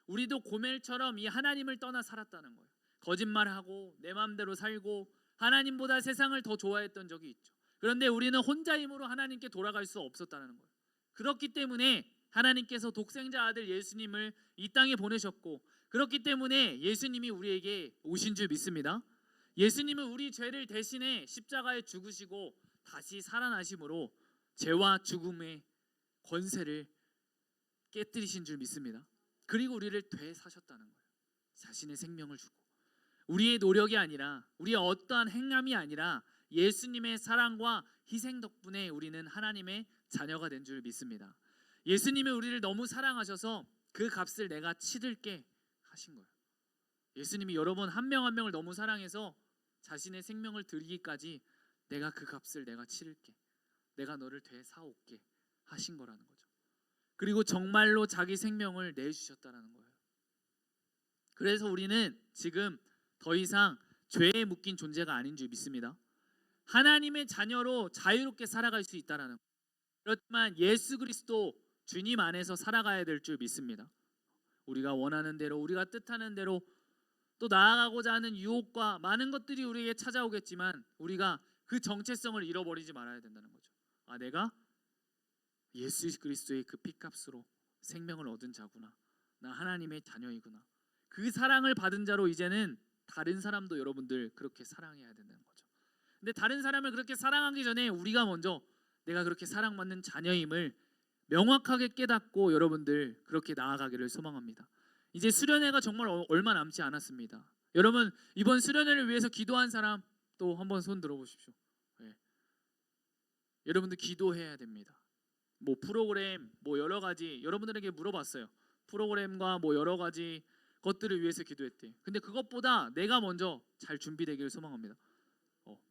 우리도 고멜처럼 이 하나님을 떠나 살았다는 거예요. 거짓말하고 내 마음대로 살고 하나님보다 세상을 더 좋아했던 적이 있죠. 그런데 우리는 혼자 힘으로 하나님께 돌아갈 수 없었다는 거예요. 그렇기 때문에 하나님께서 독생자 아들 예수님을 이 땅에 보내셨고, 그렇기 때문에 예수님이 우리에게 오신 줄 믿습니다. 예수님은 우리 죄를 대신해 십자가에 죽으시고 다시 살아나심으로 죄와 죽음의 권세를 깨뜨리신 줄 믿습니다. 그리고 우리를 되사셨다는 거예요. 자신의 생명을 주고, 우리의 노력이 아니라 우리의 어떠한 행함이 아니라 예수님의 사랑과 희생 덕분에 우리는 하나님의 자녀가 된 줄 믿습니다. 예수님이 우리를 너무 사랑하셔서 그 값을 내가 치를게 하신 거예요. 예수님이 여러분 한 명 한 명을 너무 사랑해서 자신의 생명을 드리기까지 내가 그 값을 내가 치를게, 내가 너를 되사올게 하신 거라는 거죠. 그리고 정말로 자기 생명을 내주셨다는 거예요. 그래서 우리는 지금 더 이상 죄에 묶인 존재가 아닌 줄 믿습니다. 하나님의 자녀로 자유롭게 살아갈 수 있다는 거예요. 그렇지만 예수 그리스도 주님 안에서 살아가야 될 줄 믿습니다. 우리가 원하는 대로, 우리가 뜻하는 대로 또 나아가고자 하는 유혹과 많은 것들이 우리에게 찾아오겠지만 우리가 그 정체성을 잃어버리지 말아야 된다는 거죠. 아, 내가 예수 그리스도의 그 피값으로 생명을 얻은 자구나. 나 하나님의 자녀이구나. 그 사랑을 받은 자로 이제는 다른 사람도 여러분들 그렇게 사랑해야 된다는 거죠. 근데 다른 사람을 그렇게 사랑하기 전에 우리가 먼저 내가 그렇게 사랑받는 자녀임을 명확하게 깨닫고 여러분들 그렇게 나아가기를 소망합니다. 이제 수련회가 정말 얼마 남지 않았습니다. 여러분, 이번 수련회를 위해서 기도한 사람 또 한번 손 들어보십시오. 네. 여러분들 기도해야 됩니다. 뭐 프로그램, 뭐 여러 가지 여러분들에게 물어봤어요. 프로그램과 뭐 여러 가지 것들을 위해서 기도했대. 근데 그것보다 내가 먼저 잘 준비되기를 소망합니다.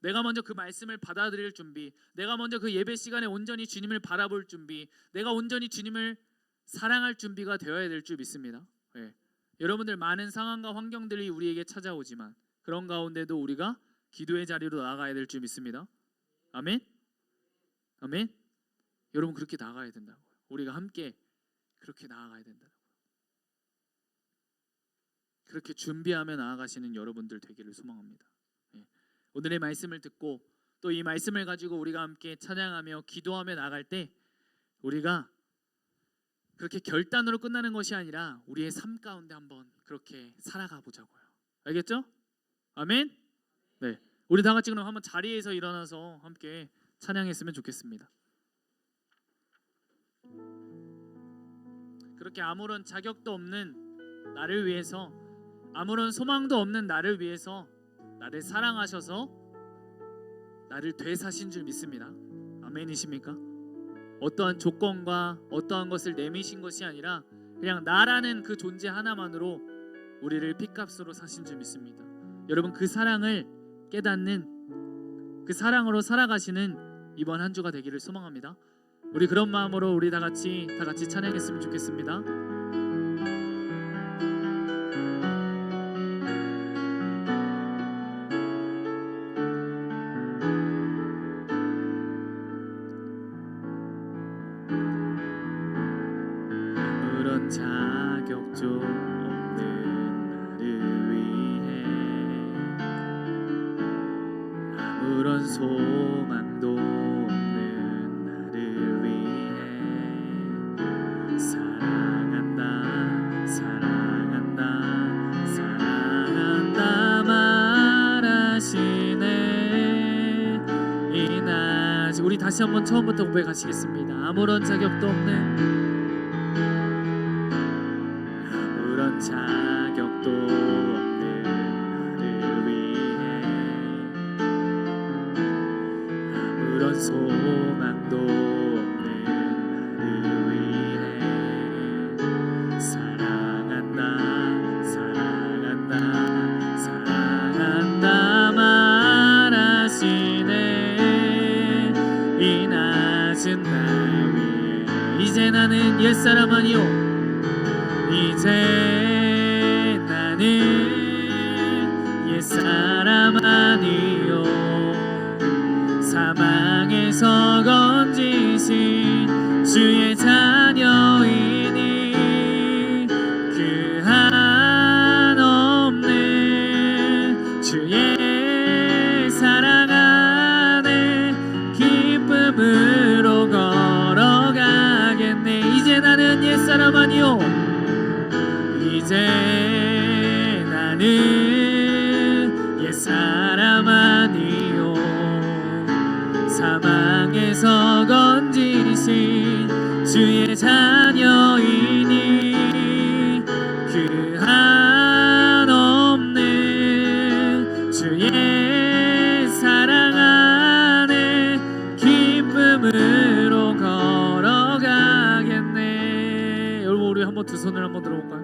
내가 먼저 그 말씀을 받아들일 준비, 내가 먼저 그 예배 시간에 온전히 주님을 바라볼 준비, 내가 온전히 주님을 사랑할 준비가 되어야 될 줄 믿습니다. 네. 여러분들 많은 상황과 환경들이 우리에게 찾아오지만 그런 가운데도 우리가 기도의 자리로 나아가야 될 줄 믿습니다. 아멘? 아멘? 여러분 그렇게 나아가야 된다고요. 우리가 함께 그렇게 나아가야 된다고요. 그렇게 준비하며 나아가시는 여러분들 되기를 소망합니다. 네. 오늘의 말씀을 듣고 또 이 말씀을 가지고 우리가 함께 찬양하며 기도하며 나갈 때 우리가 그렇게 결단으로 끝나는 것이 아니라 우리의 삶 가운데 한번 그렇게 살아가 보자고요. 알겠죠? 아멘? 네, 우리 다 같이 그럼 한번 자리에서 일어나서 함께 찬양했으면 좋겠습니다. 그렇게 아무런 자격도 없는 나를 위해서, 아무런 소망도 없는 나를 위해서 나를 사랑하셔서 나를 되사신 줄 믿습니다. 아멘이십니까? 어떠한 조건과 어떠한 것을 내미신 것이 아니라 그냥 나라는 그 존재 하나만으로 우리를 핏값으로 사신 줄 믿습니다. 여러분, 그 사랑을 깨닫는, 그 사랑으로 살아가시는 이번 한 주가 되기를 소망합니다. 우리 그런 마음으로 우리 다 같이 찬양했으면 좋겠습니다. 아무런 자격도 없는 나를 위해, 아무런 소망도 없는 나를 위해 사랑한다 사랑한다 사랑한다 말하시네. 이 낮 우리 다시 한번 처음부터 고백하시겠습니다. 아무런 자격도 없는, 아무런 자격도 없는 나를 위해, 아무런 소망도 없는 나를 위해 사랑한다 사랑한다 사랑한다 말하시네. 이 낮은 날 위해 이제 나는 옛사람 아니요, 이제 나는 옛사람 아니요, 사망에서 건지신 주의 자녀이니 그 한없는 주의 사랑 안에 기쁨으로 걸어가겠네. 이제 나는 옛사람 아니요, 이제 나는 옛사람 아니요, 사망에서 건지신 주의 자녀이니 그 한없는 주의 사랑 안에 기쁨으로 걸어가겠네. 여러분, 우리 한번 두 손을 한번 들어볼까요?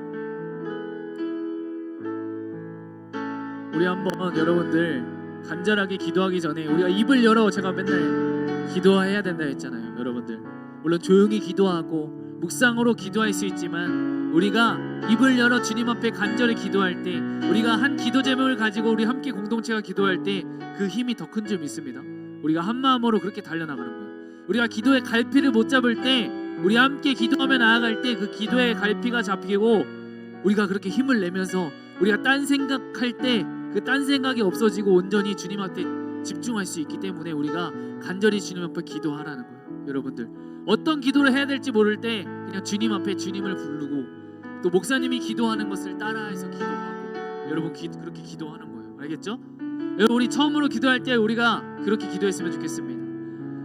우리 한번 여러분들 간절하게 기도하기 전에 우리가 입을 열어, 제가 맨날 기도해야 된다 했잖아요. 여러분들 물론 조용히 기도하고 묵상으로 기도할 수 있지만 우리가 입을 열어 주님 앞에 간절히 기도할 때, 우리가 한 기도 제목을 가지고 우리 함께 공동체가 기도할 때 그 힘이 더 큰 줄 믿습니다. 우리가 한 마음으로 그렇게 달려나가는 거예요. 우리가 기도의 갈피를 못 잡을 때, 우리 함께 기도하며 나아갈 때 그 기도의 갈피가 잡히고 우리가 그렇게 힘을 내면서 우리가 딴 생각할 때 그 딴 생각이 없어지고 온전히 주님 앞에 집중할 수 있기 때문에 우리가 간절히 주님 앞에 기도하라는 거예요. 여러분들 어떤 기도를 해야 될지 모를 때 그냥 주님 앞에 주님을 부르고, 또 목사님이 기도하는 것을 따라해서 기도하고, 여러분 그렇게 기도하는 거예요. 알겠죠? 여러분, 우리 처음으로 기도할 때 우리가 그렇게 기도했으면 좋겠습니다.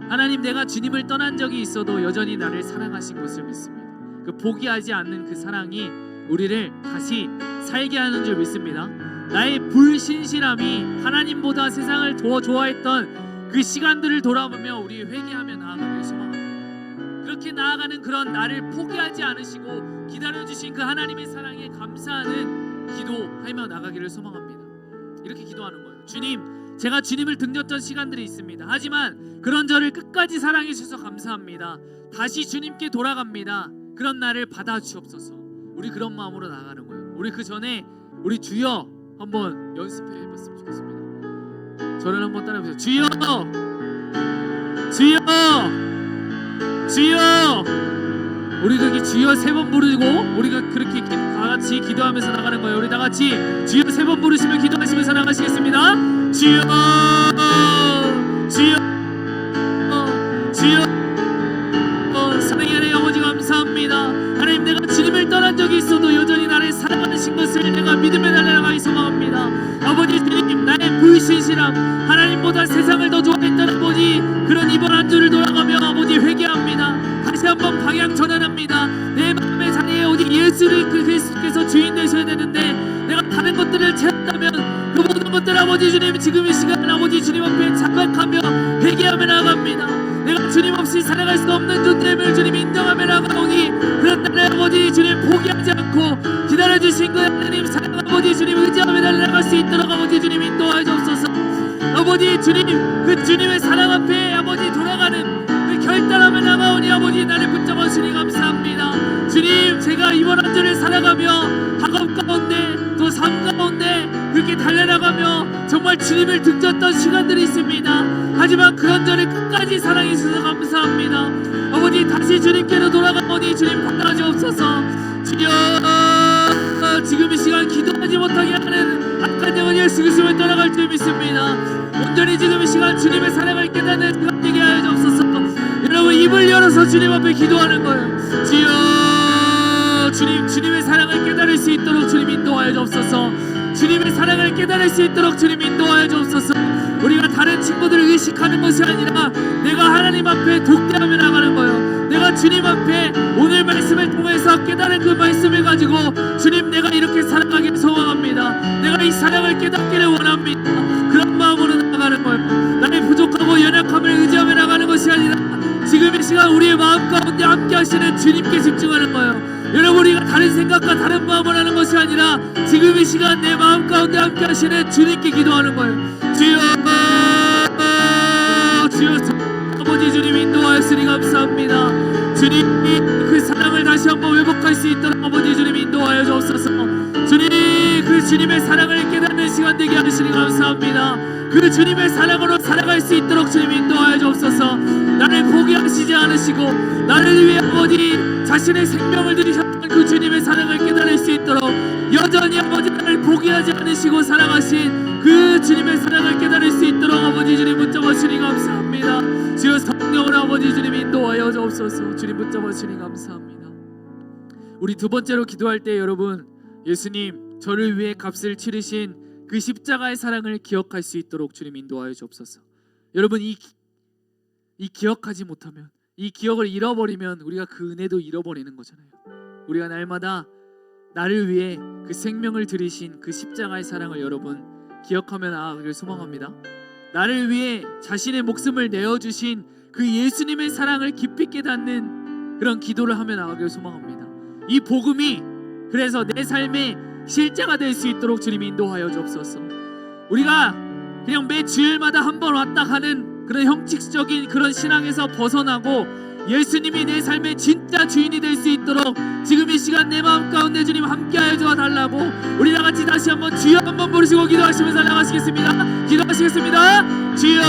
하나님, 내가 주님을 떠난 적이 있어도 여전히 나를 사랑하신 것을 믿습니다. 그 포기하지 않는 그 사랑이 우리를 다시 살게 하는 줄 믿습니다. 나의 불신실함이 하나님보다 세상을 더 좋아했던 그 시간들을 돌아보며 우리 회개하며 나아가길 소망합니다. 그렇게 나아가는 그런 나를 포기하지 않으시고 기다려주신 그 하나님의 사랑에 감사하는 기도하며 나가기를 소망합니다. 이렇게 기도하는 거예요. 주님, 제가 주님을 등졌던 시간들이 있습니다. 하지만 그런 저를 끝까지 사랑해 주셔서 감사합니다. 다시 주님께 돌아갑니다. 그런 나를 받아주옵소서. 우리 그런 마음으로 나가는 거예요. 우리 그 전에 우리 주여 한번 연습해 봤으면 좋겠습니다. 저를 한번 따라해보세요. 주여, 주여, 주여. 우리 그렇게 주여 3번 부르고 우리가 그렇게 다 같이 기도하면서 나가는 거예요. 우리 다 같이 주여 3번 부르시면 기도하시면서 나가시겠습니다. 주여, 주여, 주여. 사랑의 하나님 아버지 감사합니다. 하나님, 내가 주님을 떠난 적이 있어도 여전히 나를 사랑하신 것을 내가 믿음에 달려나가기 소망합니다. 아버지 주님, 나의 불신실함, 하나님보다 세상을 더 좋아했던 아버지, 그런 이번 한 주를 돌아가며 아버지 회개합니다. 다시 한번 방향 전환합니다. 내 마음의 자리에 오직 예수를 그리스도께서 주인 되셔야 되는데 내가 다른 것들을 채웠다면 그 모든 것들 아버지 주님 지금 이 시간 아버지 주님 앞에 자각하며 회개하며 나아갑니다. 내가 아버지 살아갈 수 없는 존재임을 주님 인정하며 나가오니 그런 나를 아버지 주님 포기하지 않고 기다려주신 그 하나님 사랑 아버지 주님 의지하며 달려갈 수 있도록 아버지 주님 인도하여 주옵소서. 아버지 주님 그 주님의 사랑 앞에 아버지 돌아가는 그 결단하며 나가오니 아버지 나를 붙잡아 주니 감사합니다. 주님 제가 이번 한 주를 살아가며 학업 가운데 또 삶 가운데 그렇게 달려나가며 정말 주님을 등졌던 시간들이 있습니다. 하지만 그런 저를 끝까지 사랑해 주셔서 감사합니다. 아버지 다시 주님께로 돌아가오니 주님 받아주옵소서. 주여 지금 이 시간 기도하지 못하게 하는 악한 영혼 예수 그리스도를 떠나갈 줄 믿습니다. 온전히 지금 이 시간 주님의 사랑을 깨닫는 시간 되게 하여 주옵소서. 여러분 입을 열어서 주님 앞에 기도하는 거예요. 주여 주님 주님의 사랑을 깨달을 수 있도록 주님 인도하여 주옵소서. 주님의 사랑을 깨달을 수 있도록 주님 인도하여 주옵소서. 우리가 다른 친구들을 의식하는 것이 아니라 내가 하나님 앞에 독대하며 나가는 거예요. 내가 주님 앞에 오늘 말씀을 통해서 깨달은 그 말씀을 가지고 주님 내가 이렇게 사랑하기를 소망합니다. 내가 이 사랑을 깨닫기를 원합니다. 그런 마음으로 나가는 거예요. 나의 부족하고 연약함을 의지하며 나가는 것이 아니라 지금 이 시간 우리의 마음 가운데 함께 하시는 주님께 집중하는 거예요. 여러분 우리가 다른 생각과 다른 마음을 하는 것이 아니라 지금 이 시간 내 마음 가운데 함께 하시는 주님께 기도하는 거예요. 주여 주여 아버지 주님 인도하였으니 감사합니다. 주님 그 사랑을 다시 한번 회복할 수 있도록 아버지 주님 인도하여 주옵소서. 주님 그 주님의 사랑을 깨닫는 시간 되게 하시니 감사합니다. 그 주님의 사랑으로 살아갈 수 있도록 주님 인도하여 주옵소서. 나를 포기하시지 않으시고 나를 위해 아버지 자신의 생명을 들이셨던 그 주님의 사랑을 깨달을 수 있도록 여전히 아버지 나를 포기하지 않으시고 사랑하신 그 주님의 사랑을 깨달을 수 있도록 아버지 주님 붙잡아 주니 감사합니다. 주여 성령으로 아버지 주님 인도하여 주옵소서. 주님 붙잡아 주니 감사합니다. 우리 두 번째로 기도할 때 여러분 예수님 저를 위해 값을 치르신 그 십자가의 사랑을 기억할 수 있도록 주님 인도하여 주옵소서. 여러분 이 기억하지 못하면 이 기억을 잃어버리면 우리가 그 은혜도 잃어버리는 거잖아요. 우리가 날마다 나를 위해 그 생명을 들이신 그 십자가의 사랑을 여러분 기억하며 나아가길 소망합니다. 나를 위해 자신의 목숨을 내어주신 그 예수님의 사랑을 깊이 깨닫는 그런 기도를 하며 나아가길 소망합니다. 이 복음이 그래서 내 삶의 실제가 될 수 있도록 주님 인도하여 주옵소서. 우리가 그냥 매 주일마다 한 번 왔다 가는 그런 형식적인 그런 신앙에서 벗어나고 예수님이 내 삶의 진짜 주인이 될 수 있도록 지금 이 시간 내 마음 가운데 주님 함께하여 주어달라고 우리 다같이 다시 한번 주여 한번 부르시고 기도하시면서 나가시겠습니다. 기도하시겠습니다. 주여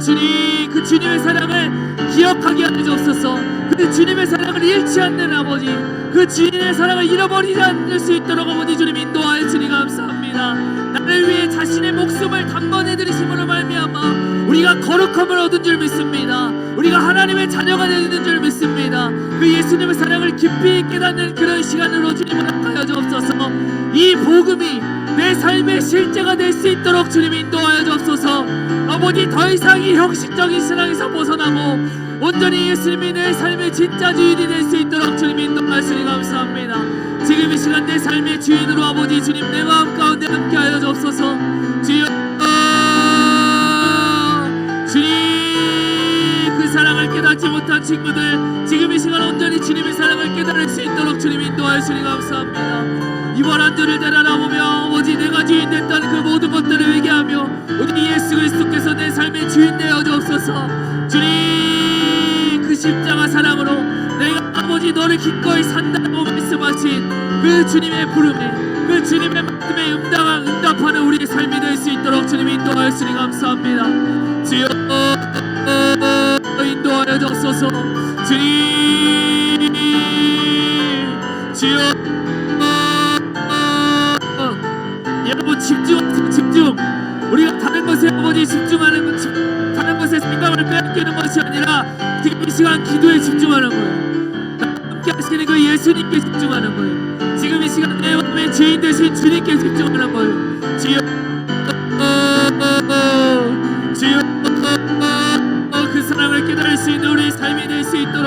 주님 그 주님의 사랑을 기억하게 하여 주옵소서. 그 주님의 사랑을 잃지 않는 아버지 그 주님의 사랑을 잃어버리지 않을 수 있도록 아버지 주님 인도하여 주니 감사합니다. 나를 위해 자신의 목숨을 단번에 들이심으로 말미암아 우리가 거룩함을 얻은 줄 믿습니다. 우리가 하나님의 자녀가 되는 줄 믿습니다. 그 예수님의 사랑을 깊이 깨닫는 그런 시간으로 주님 허락하여 주옵소서. 이 복음이 내 삶의 실제가 될 수 있도록 주님 인도하여 주옵소서. 아버지 더 이상 이 형식적인 신앙에서 벗어나고 온전히 예수님이 내 삶의 진짜 주인이 될 수 있도록 주님 인도하시니 감사합니다. 지금 이 시간 내 삶의 주인으로 아버지 주님 내 마음 가운데 함께하여 주옵소서. 주여 주님 그 사랑을 깨닫지 못한 친구들 지금 이 시간 온전히 주님의 사랑을 깨달을 수 있도록 주님 인도하시니 감사합니다. 이번 한 주를 되돌아보며 아버지 내가 주인 됐던 그 모든 것들을 회개하며 우리 예수 그리스도께서 내 삶의 주인 되어 주옵소서. 주님 그 십자가 사랑으로 내가 아버지 너를 기꺼이 산다고 말씀하신 그 주님의 부름에 그 주님의 말씀에 응답하는 우리의 삶이 될 수 있도록 주님 인도하였으니 감사합니다. 주여 인도하여 주옵소서. 주님 주여 여러분 집중하세요. 집중. 우리가 다른 것에 아버지 집중하는 것 다른 것에 생각을 빼앗기는 것이 아니라 지금 이 시간 기도에 집중하는 거예요. 함께 하시는 그 예수님께 집중하는 거예요. 지금 이 시간 내 마음의 주인 되신 주님께 집중하는 거예요. 주여 주여 그 사랑을 깨달을 수 있는 우리 삶이 될 수 있도록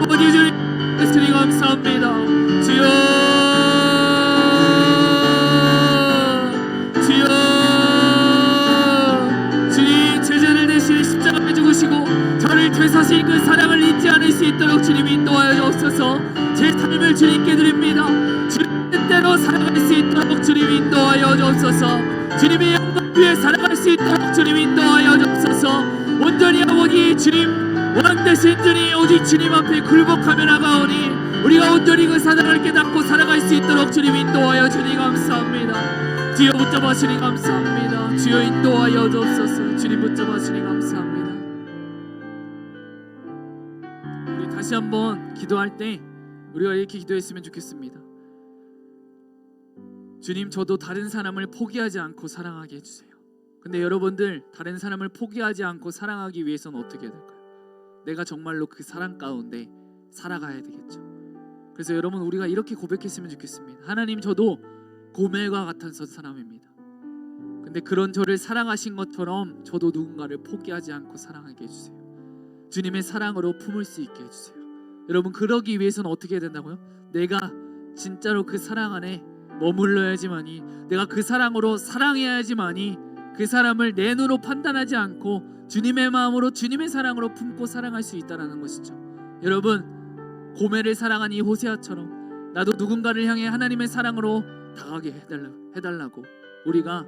아버지 주님 예수님 감사합니다. 주여 주님 제자를 대신 십자가에 죽으시고 온전히 그 사랑을 잊지 않을 수 있도록 주님 인도하여 주옵소서. 제 삶을 주님께 드립니다. 주님 뜻대로 살아갈 수 있도록 주님 인도하여 주옵소서. 주님의 영광 위에 살아갈 수 있도록 주님 인도하여 주옵소서. 온전히 아버지 주님 왕 되신 주님 오직 주님 앞에 굴복하며 나가오니 우리가 온전히 그 사랑을 깨닫고 살아갈 수 있도록 주님 인도하여 주니 감사합니다. 주여 붙잡아 주니 감사합니다. 주여 인도하여 주옵소서. 주님 붙잡아 주니 감사합니다. 우리 다시 한번 기도할 때 우리가 이렇게 기도했으면 좋겠습니다. 주님, 저도 다른 사람을 포기하지 않고 사랑하게 해주세요. 근데 여러분들, 다른 사람을 포기하지 않고 사랑하기 위해서는 어떻게 해야 될까요? 내가 정말로 그 사랑 가운데 살아가야 되겠죠. 그래서 여러분, 우리가 이렇게 고백했으면 좋겠습니다. 하나님, 저도 고멜과 같은 사람입니다. 근데 그런 저를 사랑하신 것처럼 저도 누군가를 포기하지 않고 사랑하게 해주세요. 주님의 사랑으로 품을 수 있게 해주세요. 여러분, 그러기 위해서는 어떻게 해야 된다고요? 내가 진짜로 그 사랑 안에 머물러야지만이, 내가 그 사랑으로 사랑해야지만이 그 사람을 내 눈으로 판단하지 않고 주님의 마음으로 주님의 사랑으로 품고 사랑할 수 있다는 것이죠. 여러분, 고멜을 사랑한 이 호세아처럼 나도 누군가를 향해 하나님의 사랑으로 다가게 해달라고 우리가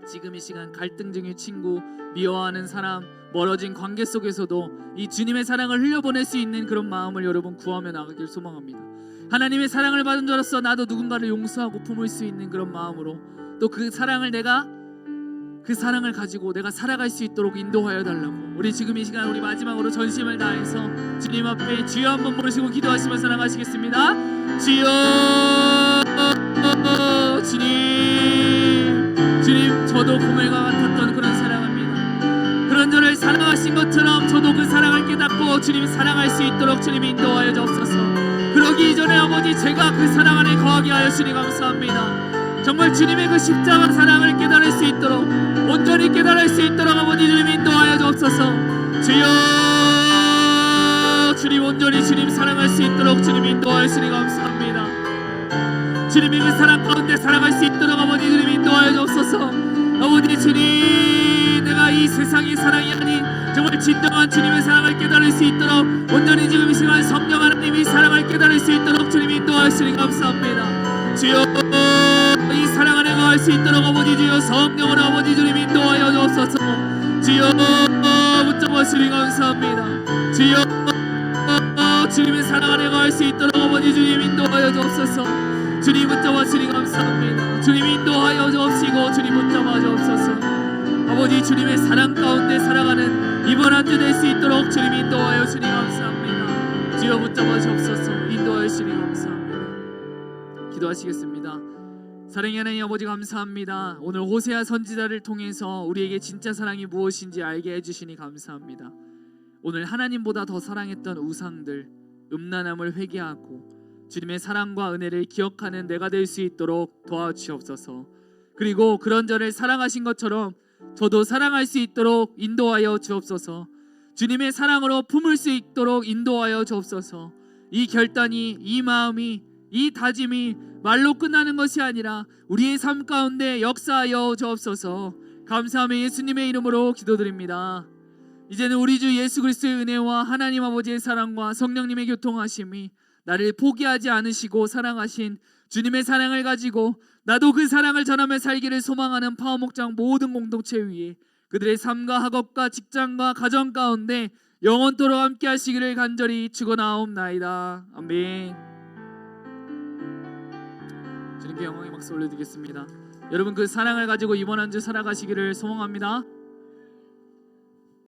지금 이 시간 갈등 중인 친구, 미워하는 사람, 멀어진 관계 속에서도 이 주님의 사랑을 흘려보낼 수 있는 그런 마음을 여러분 구하며 나가길 소망합니다. 하나님의 사랑을 받은 자로서 나도 누군가를 용서하고 품을 수 있는 그런 마음으로 또 그 사랑을 내가 그 사랑을 가지고 내가 살아갈 수 있도록 인도하여 달라고 우리 지금 이 시간 우리 마지막으로 전심을 다해서 주님 앞에 주여 한번 부르시고 기도하시면서 나가시겠습니다. 주여 주님 저도 고멜과 같았던 그런 사랑합니다. 그런 저를 사랑하신 것처럼 저도 그 사랑을 깨닫고 주님 사랑할 수 있도록 주님 인도하여 주옵소서. 그러기 이전에 아버지 제가 그 사랑 안에 거하게 하여 주니 감사합니다. 정말 주님의 그 십자가 사랑을 깨달을 수 있도록 온전히 깨달을 수 있도록 아버지 주님 인도하여 주옵소서. 주여 주님 온전히 주님 사랑할 수 있도록 주님 인도하여 주니 감사합니다. 주님의 그 사랑 가운데 살아갈 수 있도록 아버지 주님 인도하여 주옵소서. 아버지 주님 내가 이 세상의 사랑이 아닌 정말 진정한 주님의 사랑을 깨달을 수 있도록 온전히 지금 이 시간 성령 하나님이 사랑을 깨달을 수 있도록 주님 인도하여 주니 감사합니다. 주여 이 사랑 안에 거할 수 있도록 아버지 주여 성령으로 아버지 주님 인도하여 주옵소서. 주여 붙잡아 주니 감사합니다. 주여 주님의 사랑 안에 거할 수 있도록 아버지 주님 인도하여 주옵소서. 주님 붙잡아 주니 감사합니다. 주님 인도하여 주옵시고 주님 붙잡아 주옵소서. 아버지 주님의 사랑 가운데 살아가는 이번 한 주 될 수 있도록 주님 인도하여 주니 감사합니다. 주여 붙잡아 주옵소서. 인도하여 주니 감사합니다. 기도하시겠습니다. 사랑의 하나님 아버지 감사합니다. 오늘 호세아 선지자를 통해서 우리에게 진짜 사랑이 무엇인지 알게 해주시니 감사합니다. 오늘 하나님보다 더 사랑했던 우상들 음란함을 회개하고 주님의 사랑과 은혜를 기억하는 내가 될 수 있도록 도와주옵소서. 그리고 그런 저를 사랑하신 것처럼 저도 사랑할 수 있도록 인도하여 주옵소서. 주님의 사랑으로 품을 수 있도록 인도하여 주옵소서. 이 결단이 이 마음이 이 다짐이 말로 끝나는 것이 아니라 우리의 삶 가운데 역사하여 주옵소서. 감사하며 예수님의 이름으로 기도드립니다. 이제는 우리 주 예수 그리스도의 은혜와 하나님 아버지의 사랑과 성령님의 교통하심이 나를 포기하지 않으시고 사랑하신 주님의 사랑을 가지고 나도 그 사랑을 전하며 살기를 소망하는 파워목장 모든 공동체 위에 그들의 삶과 학업과 직장과 가정 가운데 영원토록 함께 하시기를 간절히 축원하옵나이다. 아멘. 주님께 영광의 박수 올려드리겠습니다. 여러분 그 사랑을 가지고 이번 한 주 살아가시기를 소망합니다.